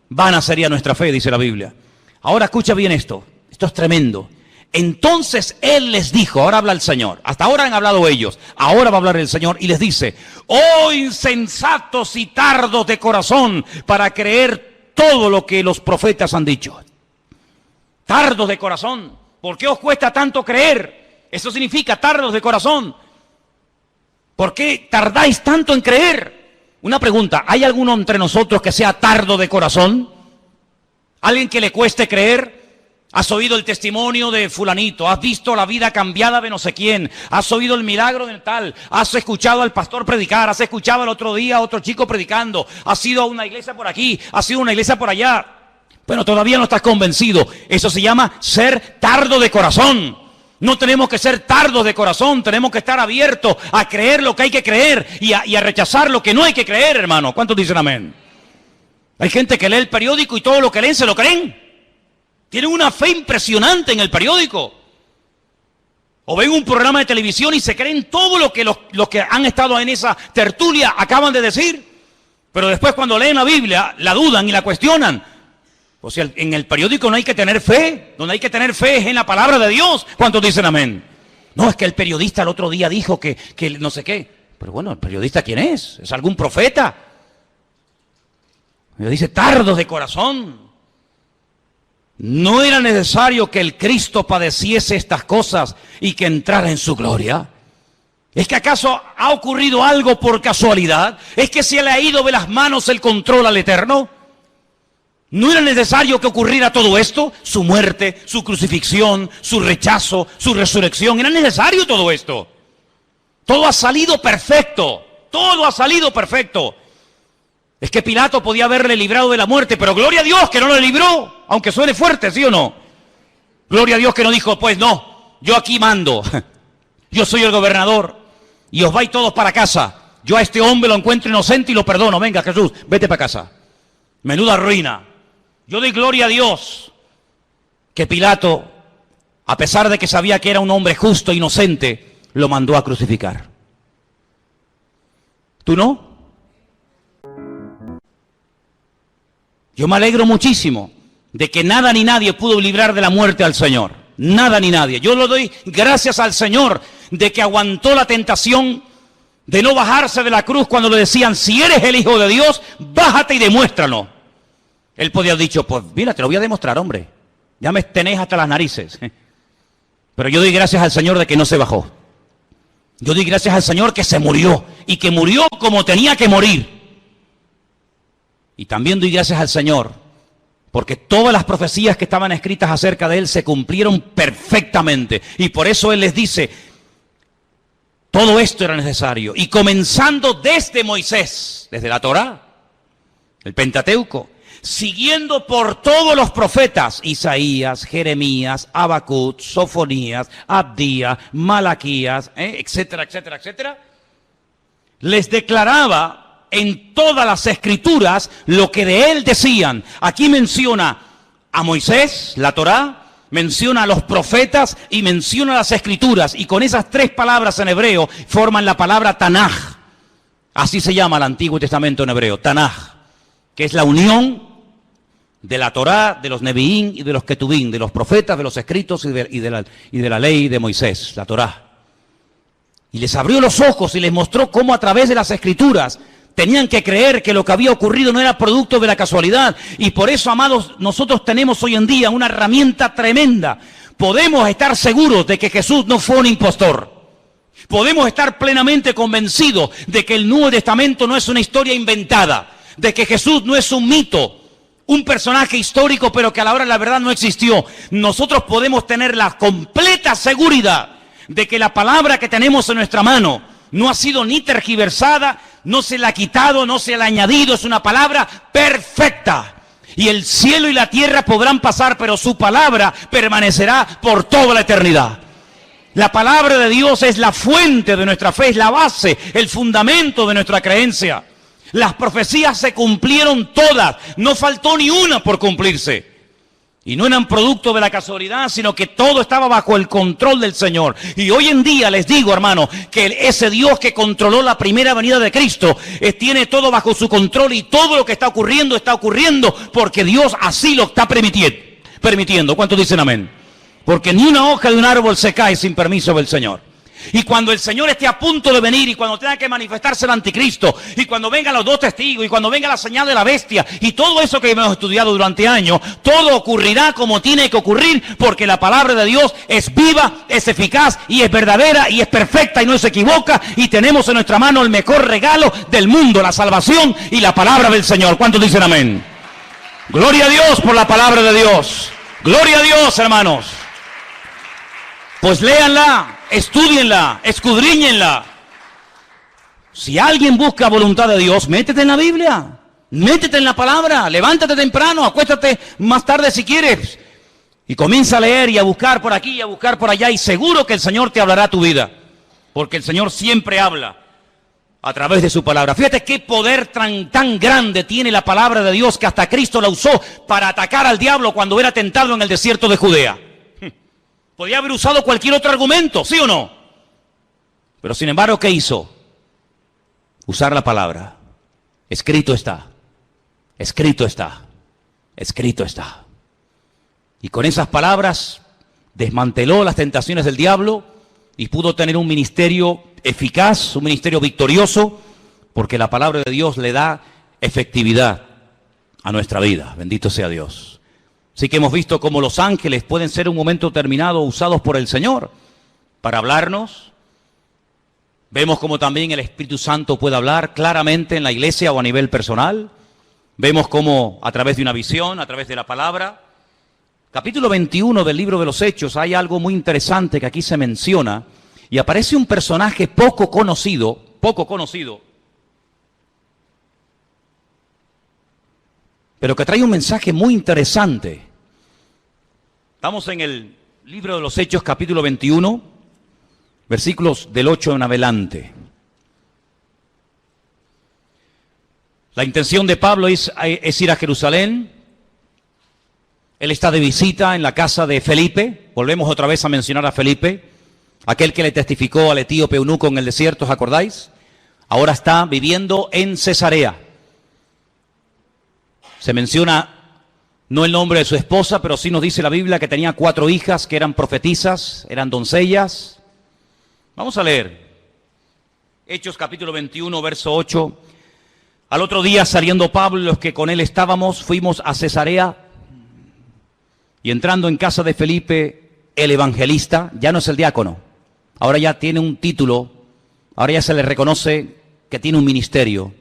Vana sería nuestra fe, dice la Biblia. Ahora escucha bien esto. Esto es tremendo. Entonces Él les dijo, ahora habla el Señor, hasta ahora han hablado ellos, ahora va a hablar el Señor y les dice, oh insensatos y tardos de corazón para creer todo lo que los profetas han dicho. Tardos de corazón, ¿por qué os cuesta tanto creer? Eso significa tardos de corazón. ¿Por qué tardáis tanto en creer? Una pregunta, ¿hay alguno entre nosotros que sea tardo de corazón? ¿Alguien que le cueste creer? Has oído el testimonio de fulanito, has visto la vida cambiada de no sé quién, has oído el milagro del tal, has escuchado al pastor predicar, has escuchado el otro día a otro chico predicando, has ido a una iglesia por aquí, has ido a una iglesia por allá. Bueno, todavía no estás convencido. Eso se llama ser tardo de corazón. No tenemos que ser tardos de corazón, tenemos que estar abiertos a creer lo que hay que creer y a rechazar lo que no hay que creer, hermano. ¿Cuántos dicen amén? Hay gente que lee el periódico y todo lo que leen se lo creen. Tienen una fe impresionante en el periódico. O ven un programa de televisión y se creen todo lo que los que han estado en esa tertulia acaban de decir. Pero después cuando leen la Biblia, la dudan y la cuestionan. O sea, en el periódico no hay que tener fe. Donde hay que tener fe es en la palabra de Dios. ¿Cuántos dicen amén? No, es que el periodista el otro día dijo que no sé qué. Pero bueno, ¿el periodista quién es? ¿Es algún profeta? Me dice, tardos de corazón. ¿No era necesario que el Cristo padeciese estas cosas y que entrara en su gloria? ¿Es que acaso ha ocurrido algo por casualidad? ¿Es que se le ha ido de las manos el control al Eterno? ¿No era necesario que ocurriera todo esto? Su muerte, su crucifixión, su rechazo, su resurrección. ¿Era necesario todo esto? Todo ha salido perfecto. Todo ha salido perfecto. Es que Pilato podía haberle librado de la muerte, pero gloria a Dios que no lo libró, aunque suene fuerte, ¿sí o no? Gloria a Dios que no dijo, pues no, yo aquí mando. Yo soy el gobernador y os vais todos para casa. Yo a este hombre lo encuentro inocente y lo perdono. Venga, Jesús, vete para casa. Menuda ruina. Yo doy gloria a Dios que Pilato, a pesar de que sabía que era un hombre justo e inocente, lo mandó a crucificar. ¿Tú no? Yo me alegro muchísimo de que nada ni nadie pudo librar de la muerte al Señor. Nada ni nadie. Yo lo doy gracias al Señor de que aguantó la tentación de no bajarse de la cruz cuando le decían, si eres el Hijo de Dios, bájate y demuéstralo. Él podía haber dicho, pues mira, te lo voy a demostrar, hombre. Ya me tenéis hasta las narices. Pero yo doy gracias al Señor de que no se bajó. Yo doy gracias al Señor que se murió y que murió como tenía que morir. Y también doy gracias al Señor porque todas las profecías que estaban escritas acerca de Él se cumplieron perfectamente. Y por eso Él les dice, todo esto era necesario. Y comenzando desde Moisés, desde la Torá, el Pentateuco, siguiendo por todos los profetas, Isaías, Jeremías, Habacuc, Sofonías, Abdías, Malaquías, etcétera, etcétera, etcétera, les declaraba en todas las escrituras lo que de él decían. Aquí menciona a Moisés, la Torá, menciona a los profetas y menciona las escrituras. Y con esas tres palabras en hebreo forman la palabra Tanaj. Así se llama el Antiguo Testamento en hebreo, Tanaj, que es la unión de la Torá, de los Neviín y de los Ketubín, de los profetas, de los escritos y de la ley de Moisés, la Torá. Y les abrió los ojos y les mostró cómo a través de las escrituras tenían que creer que lo que había ocurrido no era producto de la casualidad. Y por eso, amados, nosotros tenemos hoy en día una herramienta tremenda. Podemos estar seguros de que Jesús no fue un impostor. Podemos estar plenamente convencidos de que el Nuevo Testamento no es una historia inventada, de que Jesús no es un mito, un personaje histórico, pero que a la hora de la verdad no existió. Nosotros podemos tener la completa seguridad de que la palabra que tenemos en nuestra mano no ha sido ni tergiversada, no se la ha quitado, no se la ha añadido, es una palabra perfecta. Y el cielo y la tierra podrán pasar, pero su palabra permanecerá por toda la eternidad. La palabra de Dios es la fuente de nuestra fe, es la base, el fundamento de nuestra creencia. Las profecías se cumplieron todas, no faltó ni una por cumplirse. Y no eran producto de la casualidad, sino que todo estaba bajo el control del Señor. Y hoy en día les digo, hermano, que ese Dios que controló la primera venida de Cristo, tiene todo bajo su control y todo lo que está ocurriendo porque Dios así lo está permitiendo. ¿Cuántos dicen amén? Porque ni una hoja de un árbol se cae sin permiso del Señor. Y cuando el Señor esté a punto de venir y cuando tenga que manifestarse el anticristo y cuando vengan los dos testigos y cuando venga la señal de la bestia y todo eso que hemos estudiado durante años, todo ocurrirá como tiene que ocurrir porque la palabra de Dios es viva, es eficaz y es verdadera y es perfecta y no se equivoca y tenemos en nuestra mano el mejor regalo del mundo, la salvación y la palabra del Señor. ¿Cuántos dicen amén? Gloria a Dios por la palabra de Dios. Gloria a Dios, hermanos. Pues léanla, estúdienla, escudriñenla. Si alguien busca voluntad de Dios, métete en la Biblia, métete en la palabra, levántate temprano, acuéstate más tarde si quieres. Y comienza a leer y a buscar por aquí y a buscar por allá y seguro que el Señor te hablará tu vida. Porque el Señor siempre habla a través de su palabra. Fíjate qué poder tan grande tiene la palabra de Dios que hasta Cristo la usó para atacar al diablo cuando era tentado en el desierto de Judea. Podía haber usado cualquier otro argumento, ¿sí o no? Pero sin embargo, ¿qué hizo? Usar la palabra. Escrito está. Escrito está. Escrito está. Y con esas palabras desmanteló las tentaciones del diablo y pudo tener un ministerio eficaz, un ministerio victorioso, porque la palabra de Dios le da efectividad a nuestra vida. Bendito sea Dios. Así que hemos visto cómo los ángeles pueden ser en un momento determinado usados por el Señor para hablarnos. Vemos cómo también el Espíritu Santo puede hablar claramente en la iglesia o a nivel personal. Vemos cómo a través de una visión, a través de la palabra. Capítulo 21 del libro de los Hechos, hay algo muy interesante que aquí se menciona. Y aparece un personaje poco conocido, pero que trae un mensaje muy interesante. Estamos en el libro de los Hechos, capítulo 21, versículos del 8 en adelante. La intención de Pablo es ir a Jerusalén. Él está de visita en la casa de Felipe. Volvemos otra vez a mencionar a Felipe, aquel que le testificó al etíope eunuco en el desierto, ¿os acordáis? Ahora está viviendo en Cesarea. Se menciona no el nombre de su esposa, pero sí nos dice la Biblia que tenía 4 hijas que eran profetisas, eran doncellas. Vamos a leer. Hechos capítulo 21, verso 8. Al otro día, saliendo Pablo y los que con él estábamos, fuimos a Cesarea. Y entrando en casa de Felipe, el evangelista, ya no es el diácono, ahora ya tiene un título, ahora ya se le reconoce que tiene un ministerio,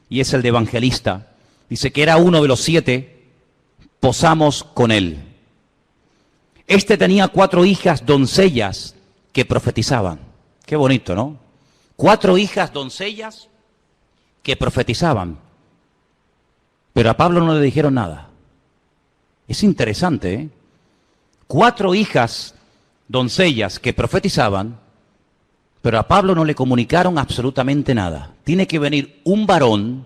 y es el de evangelista. Dice que era uno de los 7, posamos con él. Este tenía 4 hijas doncellas que profetizaban. Qué bonito, ¿no? 4 hijas doncellas que profetizaban. Pero a Pablo no le dijeron nada. Es interesante, ¿eh? 4 hijas doncellas que profetizaban, pero a Pablo no le comunicaron absolutamente nada. Tiene que venir un varón,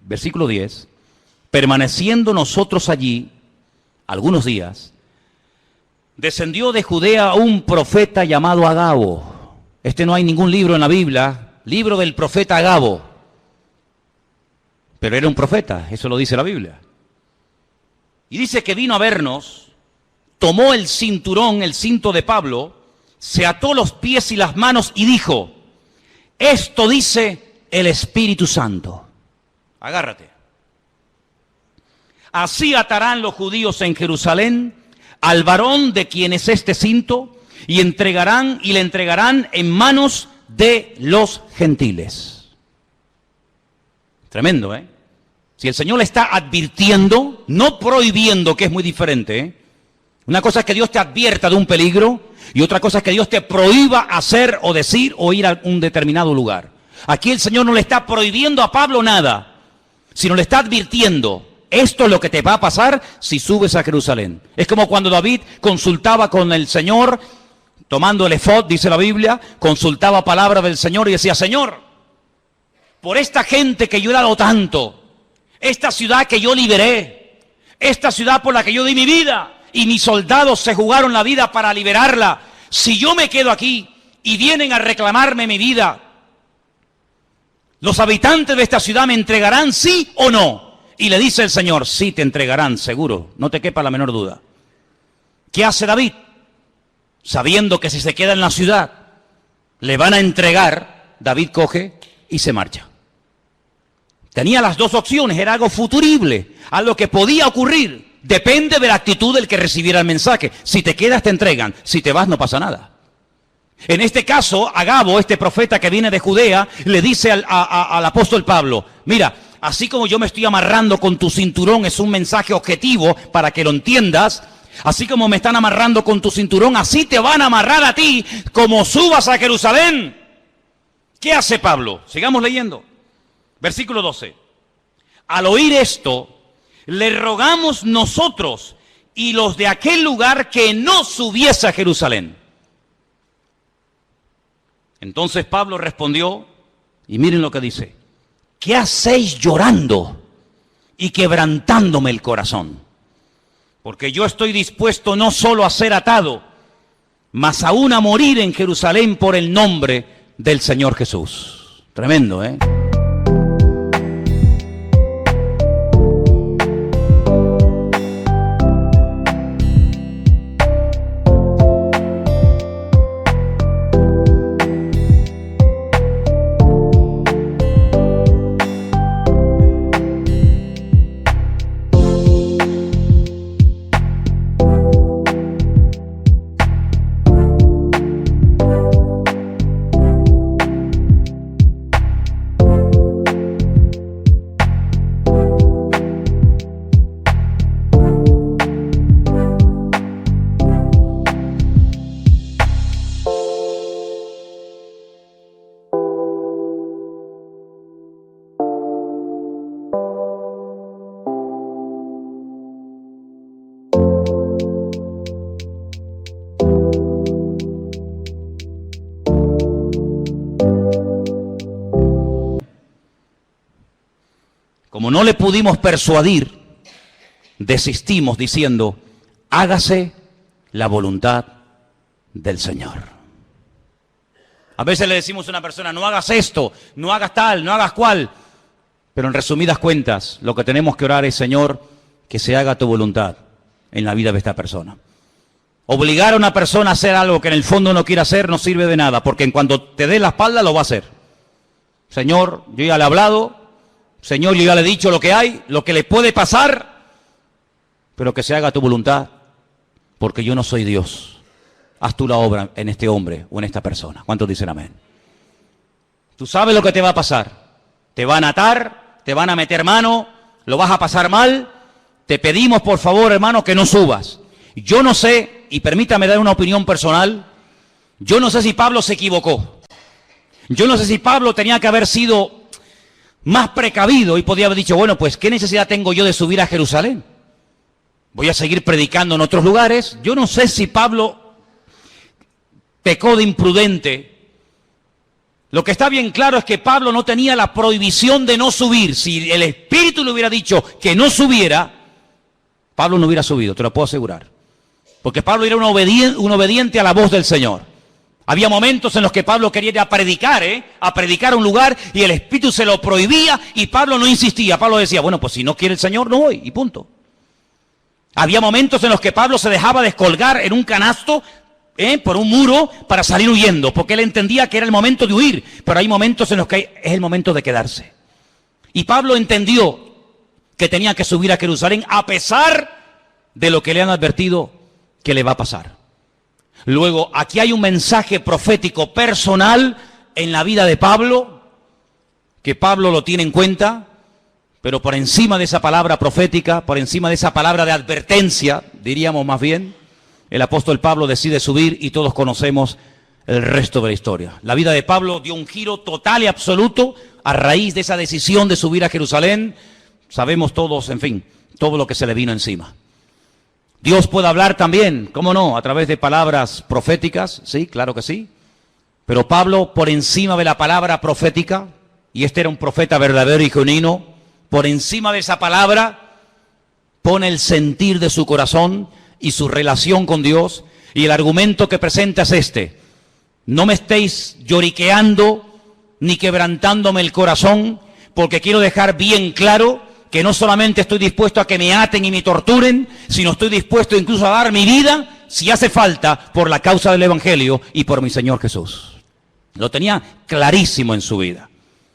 versículo 10, permaneciendo nosotros allí algunos días, descendió de Judea un profeta llamado Agabo. No hay ningún libro en la Biblia, libro del profeta Agabo, pero era un profeta, eso lo dice la Biblia. Y dice que vino a vernos, tomó el cinturón, el cinto de Pablo, se ató los pies y las manos y dijo: esto dice el Espíritu Santo. Agárrate. Así atarán los judíos en Jerusalén al varón de quien es este cinto y le entregarán en manos de los gentiles. Tremendo, ¿eh? Si el Señor le está advirtiendo, no prohibiendo, que es muy diferente, ¿eh? Una cosa es que Dios te advierta de un peligro y otra cosa es que Dios te prohíba hacer o decir o ir a un determinado lugar. Aquí el Señor no le está prohibiendo a Pablo nada, sino le está advirtiendo: esto es lo que te va a pasar si subes a Jerusalén. Es como cuando David consultaba con el Señor, tomando el efod, dice la Biblia, consultaba palabra del Señor y decía: Señor, por esta gente que yo he dado tanto, esta ciudad que yo liberé, esta ciudad por la que yo di mi vida, y mis soldados se jugaron la vida para liberarla, si yo me quedo aquí y vienen a reclamarme mi vida, ¿los habitantes de esta ciudad me entregarán sí o no? Y le dice el Señor: sí te entregarán, seguro, no te quepa la menor duda. ¿Qué hace David? Sabiendo que si se queda en la ciudad le van a entregar, David coge y se marcha. Tenía las 2 opciones, era algo futurible, algo que podía ocurrir. Depende de la actitud del que recibiera el mensaje. Si te quedas te entregan, si te vas no pasa nada. En este caso, Agabo, este profeta que viene de Judea, le dice al apóstol Pablo: mira, así como yo me estoy amarrando con tu cinturón, es un mensaje objetivo para que lo entiendas. Así como me están amarrando con tu cinturón, así te van a amarrar a ti como subas a Jerusalén. ¿Qué hace Pablo? Sigamos leyendo. Versículo 12. Al oír esto, le rogamos nosotros y los de aquel lugar que no subiese a Jerusalén. Entonces Pablo respondió, y miren lo que dice: ¿qué hacéis llorando y quebrantándome el corazón? Porque yo estoy dispuesto no solo a ser atado, mas aún a morir en Jerusalén por el nombre del Señor Jesús. Tremendo, ¿eh? como no le pudimos persuadir, desistimos diciendo, hágase la voluntad del Señor. A veces le decimos a una persona, no hagas esto, no hagas tal, no hagas cual. Pero en resumidas cuentas, lo que tenemos que orar es, Señor, que se haga tu voluntad en la vida de esta persona. Obligar a una persona a hacer algo que en el fondo no quiere hacer no sirve de nada, porque en cuanto te dé la espalda lo va a hacer. Señor, yo ya le he hablado, Señor, yo ya le he dicho lo que hay, lo que le puede pasar, pero que se haga tu voluntad, porque yo no soy Dios. Haz tú la obra en este hombre o en esta persona. ¿Cuántos dicen amén? Tú sabes lo que te va a pasar. Te van a atar, te van a meter mano, lo vas a pasar mal. Te pedimos, por favor, hermano, que no subas. Yo no sé, y permítame dar una opinión personal, yo no sé si Pablo se equivocó. Yo no sé si Pablo tenía que haber sido más precavido y podía haber dicho, bueno, pues, ¿qué necesidad tengo yo de subir a Jerusalén? Voy a seguir predicando en otros lugares. Yo no sé si Pablo pecó de imprudente. Lo que está bien claro es que Pablo no tenía la prohibición de no subir. Si el Espíritu le hubiera dicho que no subiera, Pablo no hubiera subido, te lo puedo asegurar. Porque Pablo era un obediente a la voz del Señor. Había momentos en los que Pablo quería ir a predicar a un lugar, y el Espíritu se lo prohibía y Pablo no insistía. Pablo decía, bueno, pues si no quiere el Señor, no voy, y punto. Había momentos en los que Pablo se dejaba descolgar en un canasto por un muro para salir huyendo, porque él entendía que era el momento de huir, pero hay momentos en los que es el momento de quedarse. Y Pablo entendió que tenía que subir a Jerusalén a pesar de lo que le han advertido que le va a pasar. Luego, aquí hay un mensaje profético personal en la vida de Pablo, que Pablo lo tiene en cuenta, pero por encima de esa palabra profética, por encima de esa palabra de advertencia, diríamos más bien, el apóstol Pablo decide subir y todos conocemos el resto de la historia. La vida de Pablo dio un giro total y absoluto a raíz de esa decisión de subir a Jerusalén. Sabemos todos, en fin, todo lo que se le vino encima. Dios puede hablar también, ¿cómo no?, a través de palabras proféticas, sí, claro que sí. Pero Pablo, por encima de la palabra profética, y este era un profeta verdadero y genuino, por encima de esa palabra, pone el sentir de su corazón y su relación con Dios, y el argumento que presenta es este: no me estéis lloriqueando ni quebrantándome el corazón, porque quiero dejar bien claro que no solamente estoy dispuesto a que me aten y me torturen, sino estoy dispuesto incluso a dar mi vida, si hace falta, por la causa del Evangelio y por mi Señor Jesús. Lo tenía clarísimo en su vida.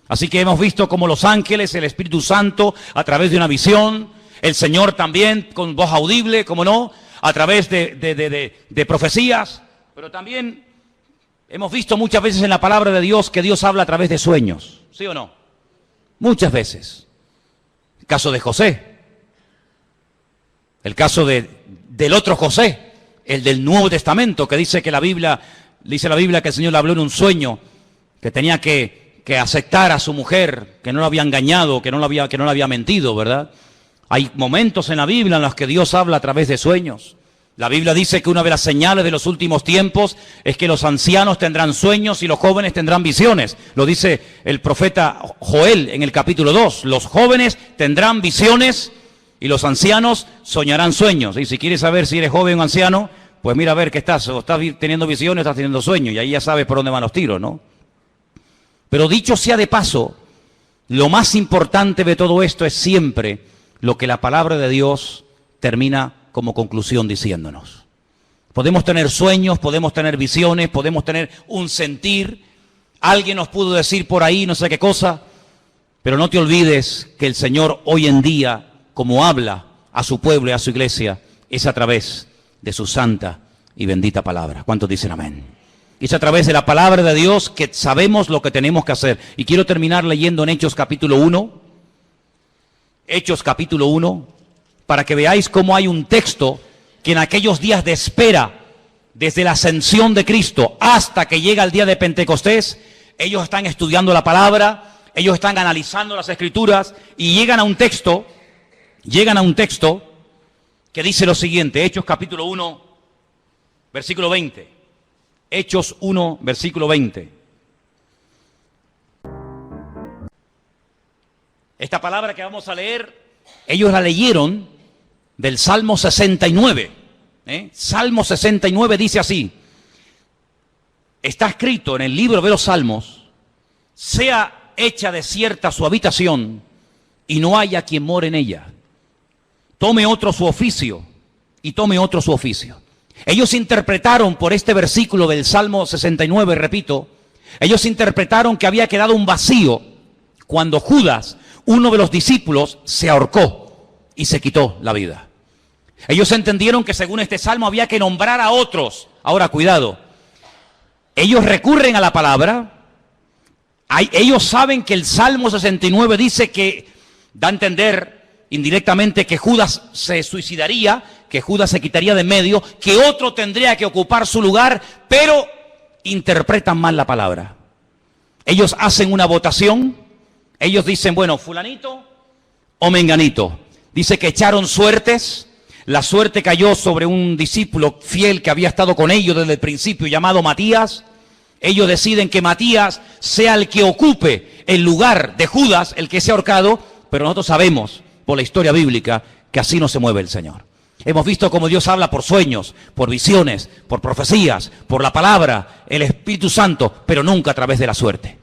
Así que hemos visto cómo los ángeles, el Espíritu Santo, a través de una visión, el Señor también con voz audible, como no, a través de profecías, pero también hemos visto muchas veces en la palabra de Dios que Dios habla a través de sueños, ¿sí o no? Muchas veces. El caso de José, el caso del otro José, el del Nuevo Testamento, que dice la Biblia que el Señor le habló en un sueño, que tenía que aceptar a su mujer, que no la había engañado, que no la había mentido, ¿verdad? Hay momentos en la Biblia en los que Dios habla a través de sueños. La Biblia dice que una de las señales de los últimos tiempos es que los ancianos tendrán sueños y los jóvenes tendrán visiones. Lo dice el profeta Joel en el capítulo 2. Los jóvenes tendrán visiones y los ancianos soñarán sueños. Y si quieres saber si eres joven o anciano, pues mira a ver qué estás. O estás teniendo visiones o estás teniendo sueños. Y ahí ya sabes por dónde van los tiros, ¿no? Pero dicho sea de paso, lo más importante de todo esto es siempre lo que la palabra de Dios termina como conclusión diciéndonos. Podemos tener sueños, podemos tener visiones, podemos tener un sentir. Alguien nos pudo decir por ahí no sé qué cosa, pero no te olvides que el Señor hoy en día, como habla a su pueblo y a su iglesia, es a través de su santa y bendita palabra. ¿Cuántos dicen amén? Es a través de la palabra de Dios que sabemos lo que tenemos que hacer. Y quiero terminar leyendo en Hechos capítulo 1. Hechos capítulo 1. Para que veáis cómo hay un texto que en aquellos días de espera, desde la ascensión de Cristo hasta que llega el día de Pentecostés, ellos están estudiando la palabra, ellos están analizando las Escrituras y llegan a un texto que dice lo siguiente, Hechos capítulo 1, versículo 20. Hechos 1, versículo 20. Esta palabra que vamos a leer, ellos la leyeron del Salmo 69. Salmo 69 dice así: está escrito en el libro de los Salmos, sea hecha desierta su habitación y no haya quien more en ella. Tome otro su oficio y tome otro su oficio. Ellos interpretaron por este versículo del Salmo 69, repito, ellos interpretaron que había quedado un vacío cuando Judas, uno de los discípulos, se ahorcó y se quitó la vida. Ellos entendieron que según este salmo había que nombrar a otros. Ahora, cuidado, ellos recurren a la palabra, ellos saben que el Salmo 69 dice que, da a entender indirectamente que Judas se suicidaría, que Judas se quitaría de en medio, que otro tendría que ocupar su lugar, pero interpretan mal la palabra. Ellos hacen una votación, ellos dicen, bueno, fulanito o menganito. Dice que echaron suertes, la suerte cayó sobre un discípulo fiel que había estado con ellos desde el principio, llamado Matías. Ellos deciden que Matías sea el que ocupe el lugar de Judas, el que se ha ahorcado, pero nosotros sabemos, por la historia bíblica, que así no se mueve el Señor. Hemos visto cómo Dios habla por sueños, por visiones, por profecías, por la palabra, el Espíritu Santo, pero nunca a través de la suerte.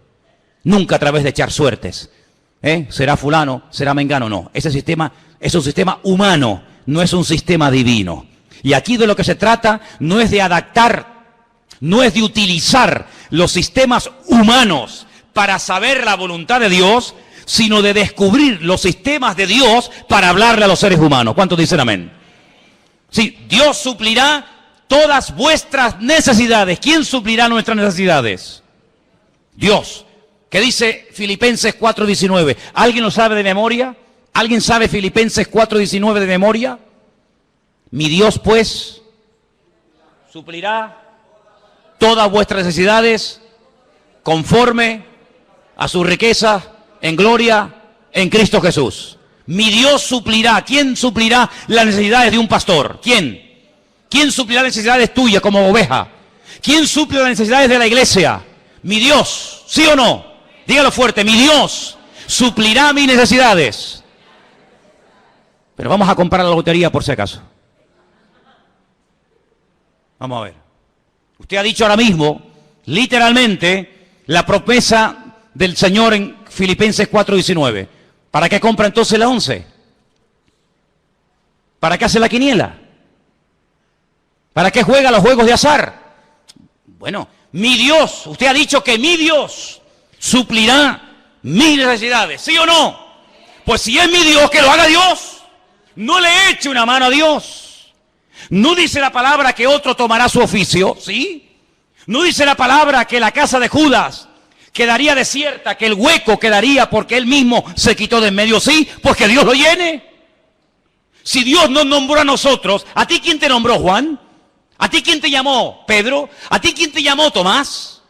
Nunca a través de echar suertes. Será fulano, será mengano, no. Ese sistema es un sistema humano, no es un sistema divino. Y aquí de lo que se trata no es de adaptar, no es de utilizar los sistemas humanos para saber la voluntad de Dios, sino de descubrir los sistemas de Dios para hablarle a los seres humanos. ¿Cuántos dicen amén? Sí, Dios suplirá todas vuestras necesidades. ¿Quién suplirá nuestras necesidades? Dios. ¿Qué dice Filipenses 4:19? ¿Alguien lo sabe de memoria? ¿Alguien sabe Filipenses 4:19 de memoria? Mi Dios, pues, suplirá todas vuestras necesidades conforme a su riqueza en gloria en Cristo Jesús. Mi Dios suplirá. ¿Quién suplirá las necesidades de un pastor? ¿Quién? ¿Quién suplirá las necesidades tuyas como oveja? ¿Quién suple las necesidades de la iglesia? Mi Dios. ¿Sí o no? Dígalo fuerte. Mi Dios suplirá mis necesidades. Pero vamos a comprar la lotería por si acaso. Vamos a ver. Usted ha dicho ahora mismo, literalmente, la promesa del Señor en Filipenses 4:19. ¿Para qué compra entonces la 11? ¿Para qué hace la quiniela? ¿Para qué juega los juegos de azar? Bueno, mi Dios, usted ha dicho que mi Dios suplirá mis necesidades, ¿sí o no? Pues si es mi Dios, que lo haga Dios. No le eche una mano a Dios. No dice la palabra que otro tomará su oficio, ¿sí? No dice la palabra que la casa de Judas quedaría desierta, que el hueco quedaría porque él mismo se quitó de en medio, sí, pues que Dios lo llene. Si Dios nos nombró a nosotros, ¿a ti quién te nombró, Juan? ¿A ti quién te llamó, Pedro? ¿A ti quién te llamó, Tomás?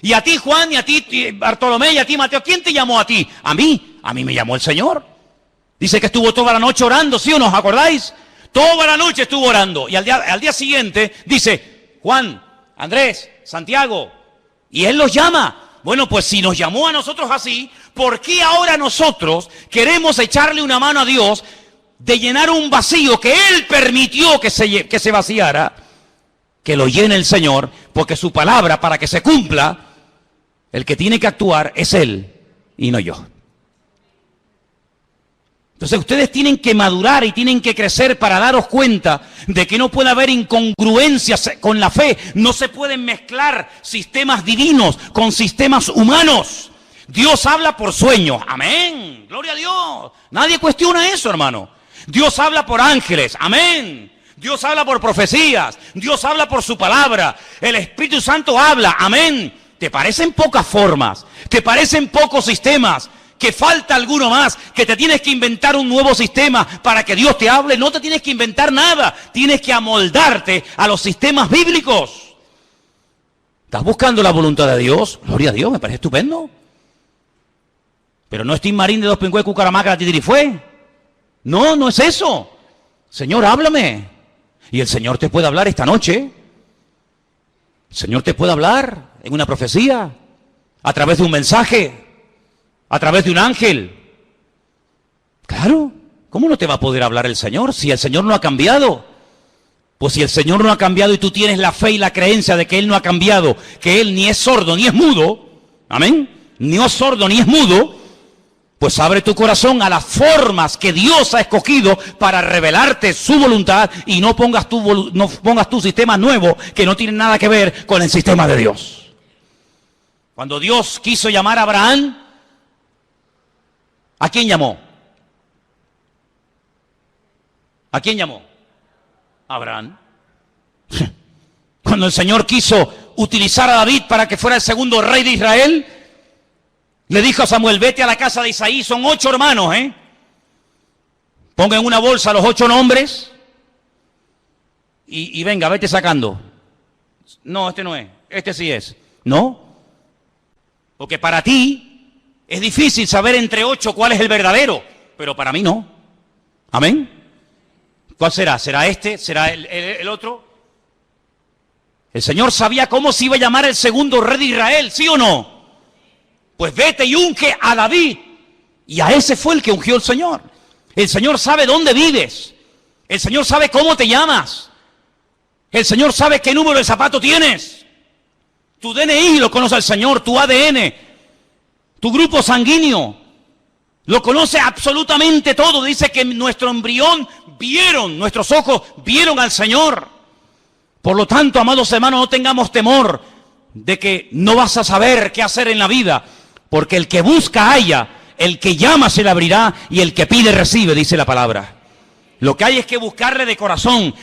Y a ti, Juan, y a ti, Bartolomé, y a ti, Mateo, ¿quién te llamó a ti? A mí me llamó el Señor. Dice que estuvo toda la noche orando, ¿sí o no? ¿Os acordáis? Toda la noche estuvo orando. Y al día siguiente dice, Juan, Andrés, Santiago, y él los llama. Bueno, pues si nos llamó a nosotros así, ¿por qué ahora nosotros queremos echarle una mano a Dios de llenar un vacío que Él permitió que se vaciara? Que lo llene el Señor, porque su palabra, para que se cumpla, el que tiene que actuar es Él y no yo. Entonces ustedes tienen que madurar y tienen que crecer para daros cuenta de que no puede haber incongruencias con la fe. No se pueden mezclar sistemas divinos con sistemas humanos. Dios habla por sueños. Amén. Gloria a Dios. Nadie cuestiona eso, hermano. Dios habla por ángeles. Amén. Dios habla por profecías. Dios habla por su palabra. El Espíritu Santo habla. Amén. ¿Te parecen pocas formas? ¿Te parecen pocos sistemas? ¿Que falta alguno más? ¿Que te tienes que inventar un nuevo sistema para que Dios te hable? No te tienes que inventar nada. Tienes que amoldarte a los sistemas bíblicos. ¿Estás buscando la voluntad de Dios? Gloria a Dios, me parece estupendo. Pero no es Tim Marín de Dos Pingües, Cucaramaca, la Titirifue. No, no es eso. Señor, háblame. Y el Señor te puede hablar esta noche. El Señor te puede hablar en una profecía, a través de un mensaje, a través de un ángel, Claro, ¿cómo no te va a poder hablar el Señor si el Señor no ha cambiado? Pues si el Señor no ha cambiado y tú tienes la fe y la creencia de que Él no ha cambiado, que Él ni es sordo ni es mudo, amén, ni es sordo ni es mudo, pues abre tu corazón a las formas que Dios ha escogido para revelarte su voluntad y no pongas tu sistema nuevo que no tiene nada que ver con el sistema de Dios. Cuando Dios quiso llamar a Abraham, ¿a quién llamó? ¿A quién llamó? Abraham. Cuando el Señor quiso utilizar a David para que fuera el segundo rey de Israel, le dijo a Samuel, vete a la casa de Isaí, son 8 hermanos, ponga en una bolsa los 8 nombres y venga, vete sacando. No, este no es, este sí es. No, porque para ti es difícil saber entre 8 cuál es el verdadero, pero para mí no. Amén. ¿Cuál será? ¿Será este? ¿Será el otro? El Señor sabía cómo se iba a llamar el segundo rey de Israel, ¿sí o no? Pues vete y unge a David. Y a ese fue el que ungió el Señor. El Señor sabe dónde vives. El Señor sabe cómo te llamas. El Señor sabe qué número de zapato tienes. Tu DNI lo conoce el Señor, tu ADN, tu grupo sanguíneo. Lo conoce absolutamente todo. Dice que nuestro embrión nuestros ojos vieron al Señor. Por lo tanto, amados hermanos, no tengamos temor de que no vas a saber qué hacer en la vida. Porque el que busca halla, el que llama se le abrirá y el que pide recibe, dice la palabra. Lo que hay es que buscarle de corazón.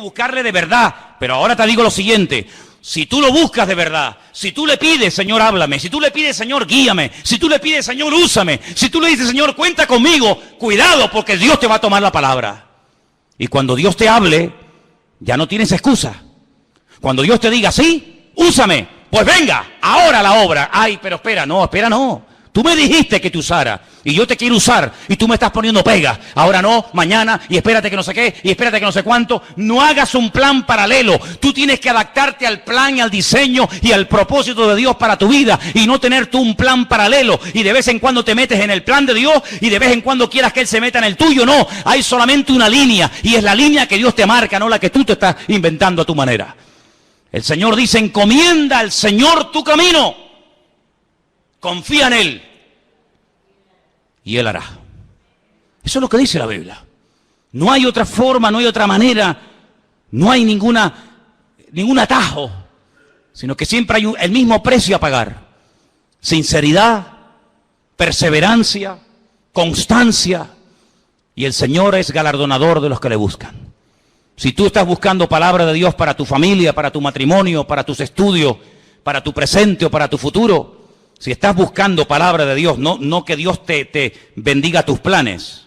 Buscarle de verdad, pero ahora te digo lo siguiente: si tú lo buscas de verdad, si tú le pides, Señor, háblame, si tú le pides, Señor, guíame, si tú le pides, Señor, úsame, si tú le dices, Señor, cuenta conmigo, cuidado, porque Dios te va a tomar la palabra. Y cuando Dios te hable, ya no tienes excusa. Cuando Dios te diga, sí, úsame, pues venga, ahora la obra. Ay, pero espera, no. Tú me dijiste que te usara y yo te quiero usar y tú me estás poniendo pegas. Ahora no, mañana, y espérate que no sé qué, y espérate que no sé cuánto. No hagas un plan paralelo. Tú tienes que adaptarte al plan y al diseño y al propósito de Dios para tu vida y no tener tú un plan paralelo y de vez en cuando te metes en el plan de Dios y de vez en cuando quieras que Él se meta en el tuyo. No, hay solamente una línea y es la línea que Dios te marca, no la que tú te estás inventando a tu manera. El Señor dice, encomienda al Señor tu camino. Confía en Él y Él hará. Eso es lo que dice la Biblia. No hay otra forma, no hay otra manera, no hay ningún atajo, sino que siempre hay el mismo precio a pagar. Sinceridad, perseverancia, constancia, y el Señor es galardonador de los que le buscan. Si tú estás buscando palabra de Dios para tu familia, para tu matrimonio, para tus estudios, para tu presente o para tu futuro, si estás buscando palabra de Dios, no que Dios te bendiga tus planes,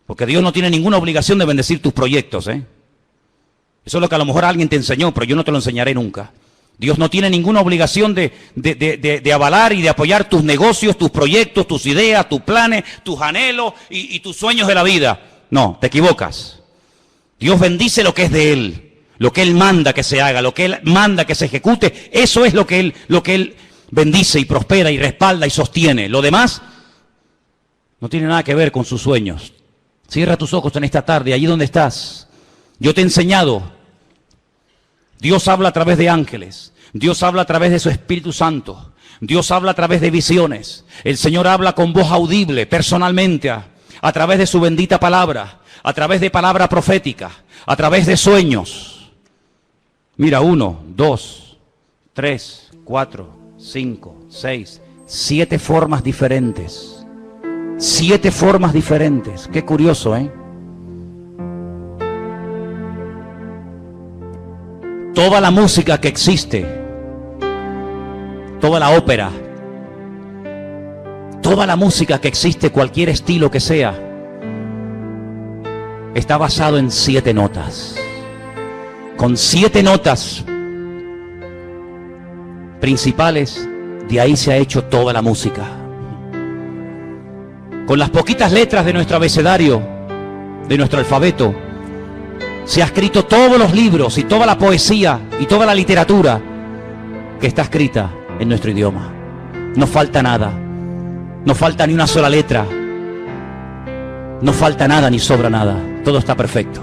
porque Dios no tiene ninguna obligación de bendecir tus proyectos, Eso es lo que a lo mejor alguien te enseñó, pero yo no te lo enseñaré nunca. Dios no tiene ninguna obligación de avalar y de apoyar tus negocios, tus proyectos, tus ideas, tus planes, tus anhelos y tus sueños de la vida. No, te equivocas. Dios bendice lo que es de Él, lo que Él manda que se haga, lo que Él manda que se ejecute. Eso es lo que Él bendice y prospera y respalda y sostiene. Lo demás no tiene nada que ver con sus sueños. Cierra tus ojos en esta tarde, allí donde estás. Yo te he enseñado. Dios habla a través de ángeles. Dios habla a través de su Espíritu Santo. Dios habla a través de visiones. El Señor habla con voz audible, personalmente, a través de su bendita palabra, a través de palabra profética, a través de sueños. Mira, 1, 2, 3, 4, 5, 6, 7 formas diferentes. 7 formas diferentes. Qué curioso, Toda la música que existe, toda la ópera, toda la música que existe, cualquier estilo que sea, está basado en 7 notas. Con 7 notas principales, de ahí se ha hecho toda la música. Con las poquitas letras de nuestro abecedario, de nuestro alfabeto, se ha escrito todos los libros y toda la poesía y toda la literatura que está escrita en nuestro idioma. No falta nada, no falta ni una sola letra, no falta nada ni sobra nada, todo está perfecto.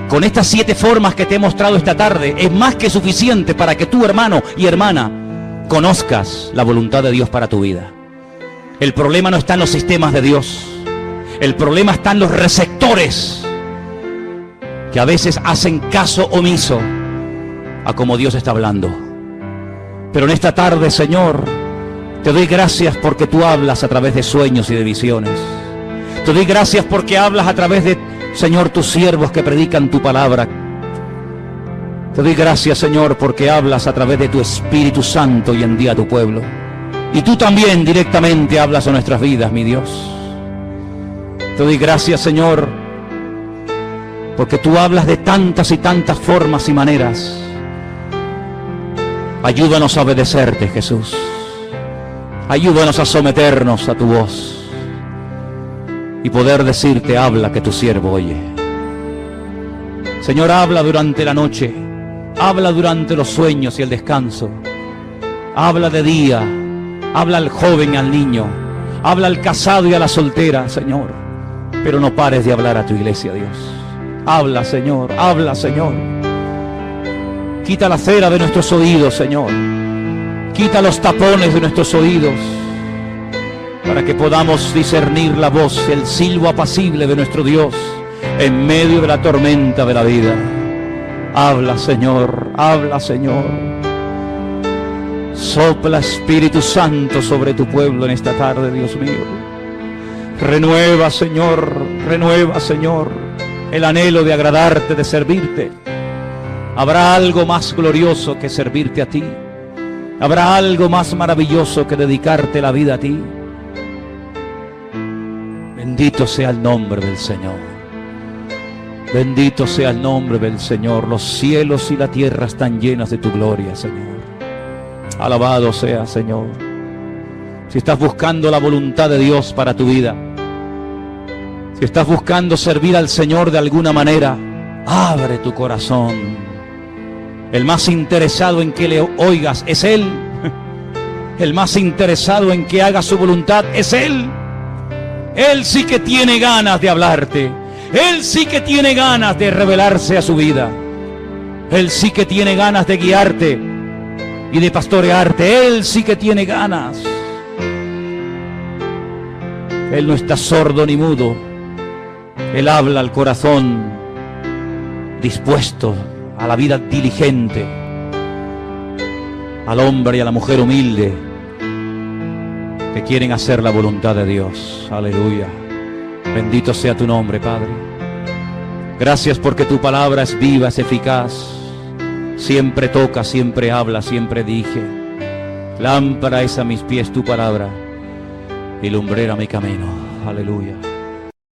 Con estas 7 formas que te he mostrado esta tarde, es más que suficiente para que tú, hermano y hermana, conozcas la voluntad de Dios para tu vida. El problema no está en los sistemas de Dios, el problema está en los receptores que a veces hacen caso omiso a como Dios está hablando. Pero en esta tarde, Señor, te doy gracias porque tú hablas a través de sueños y de visiones. Te doy gracias porque hablas a través de, Señor, tus siervos que predican tu palabra. Te doy gracias, Señor, porque hablas a través de tu Espíritu Santo y en día a tu pueblo. Y tú también directamente hablas a nuestras vidas, mi Dios. Te doy gracias, Señor, porque tú hablas de tantas y tantas formas y maneras. Ayúdanos a obedecerte, Jesús. Ayúdanos a someternos a tu voz y poder decirte, habla, que tu siervo oye. Señor, habla durante la noche, habla durante los sueños y el descanso. Habla de día, habla al joven y al niño, habla al casado y a la soltera, Señor. Pero no pares de hablar a tu iglesia, Dios. Habla, Señor, habla, Señor. Quita la cera de nuestros oídos, Señor. Quita los tapones de nuestros oídos, para que podamos discernir la voz, el silbo apacible de nuestro Dios en medio de la tormenta de la vida. Habla, Señor, habla, Señor. Sopla, Espíritu Santo, sobre tu pueblo en esta tarde, Dios mío. Renueva, Señor, el anhelo de agradarte, de servirte. Habrá algo más glorioso que servirte a ti. Habrá algo más maravilloso que dedicarte la vida a ti. Bendito sea el nombre del Señor. Bendito sea el nombre del Señor. Los cielos y la tierra están llenas de tu gloria, Señor. Alabado sea, Señor. Si estás buscando la voluntad de Dios para tu vida, si estás buscando servir al Señor de alguna manera, abre tu corazón. El más interesado en que le oigas es Él. El más interesado en que hagas su voluntad es Él. Él sí que tiene ganas de hablarte. Él sí que tiene ganas de revelarse a su vida. Él sí que tiene ganas de guiarte y de pastorearte. Él sí que tiene ganas. Él no está sordo ni mudo. Él habla al corazón dispuesto, a la vida diligente, al hombre y a la mujer humilde que quieren hacer la voluntad de Dios. Aleluya. Bendito sea tu nombre, Padre. Gracias porque tu palabra es viva, es eficaz. Siempre toca, siempre habla, siempre dirige. Lámpara es a mis pies tu palabra y lumbrera mi camino. Aleluya.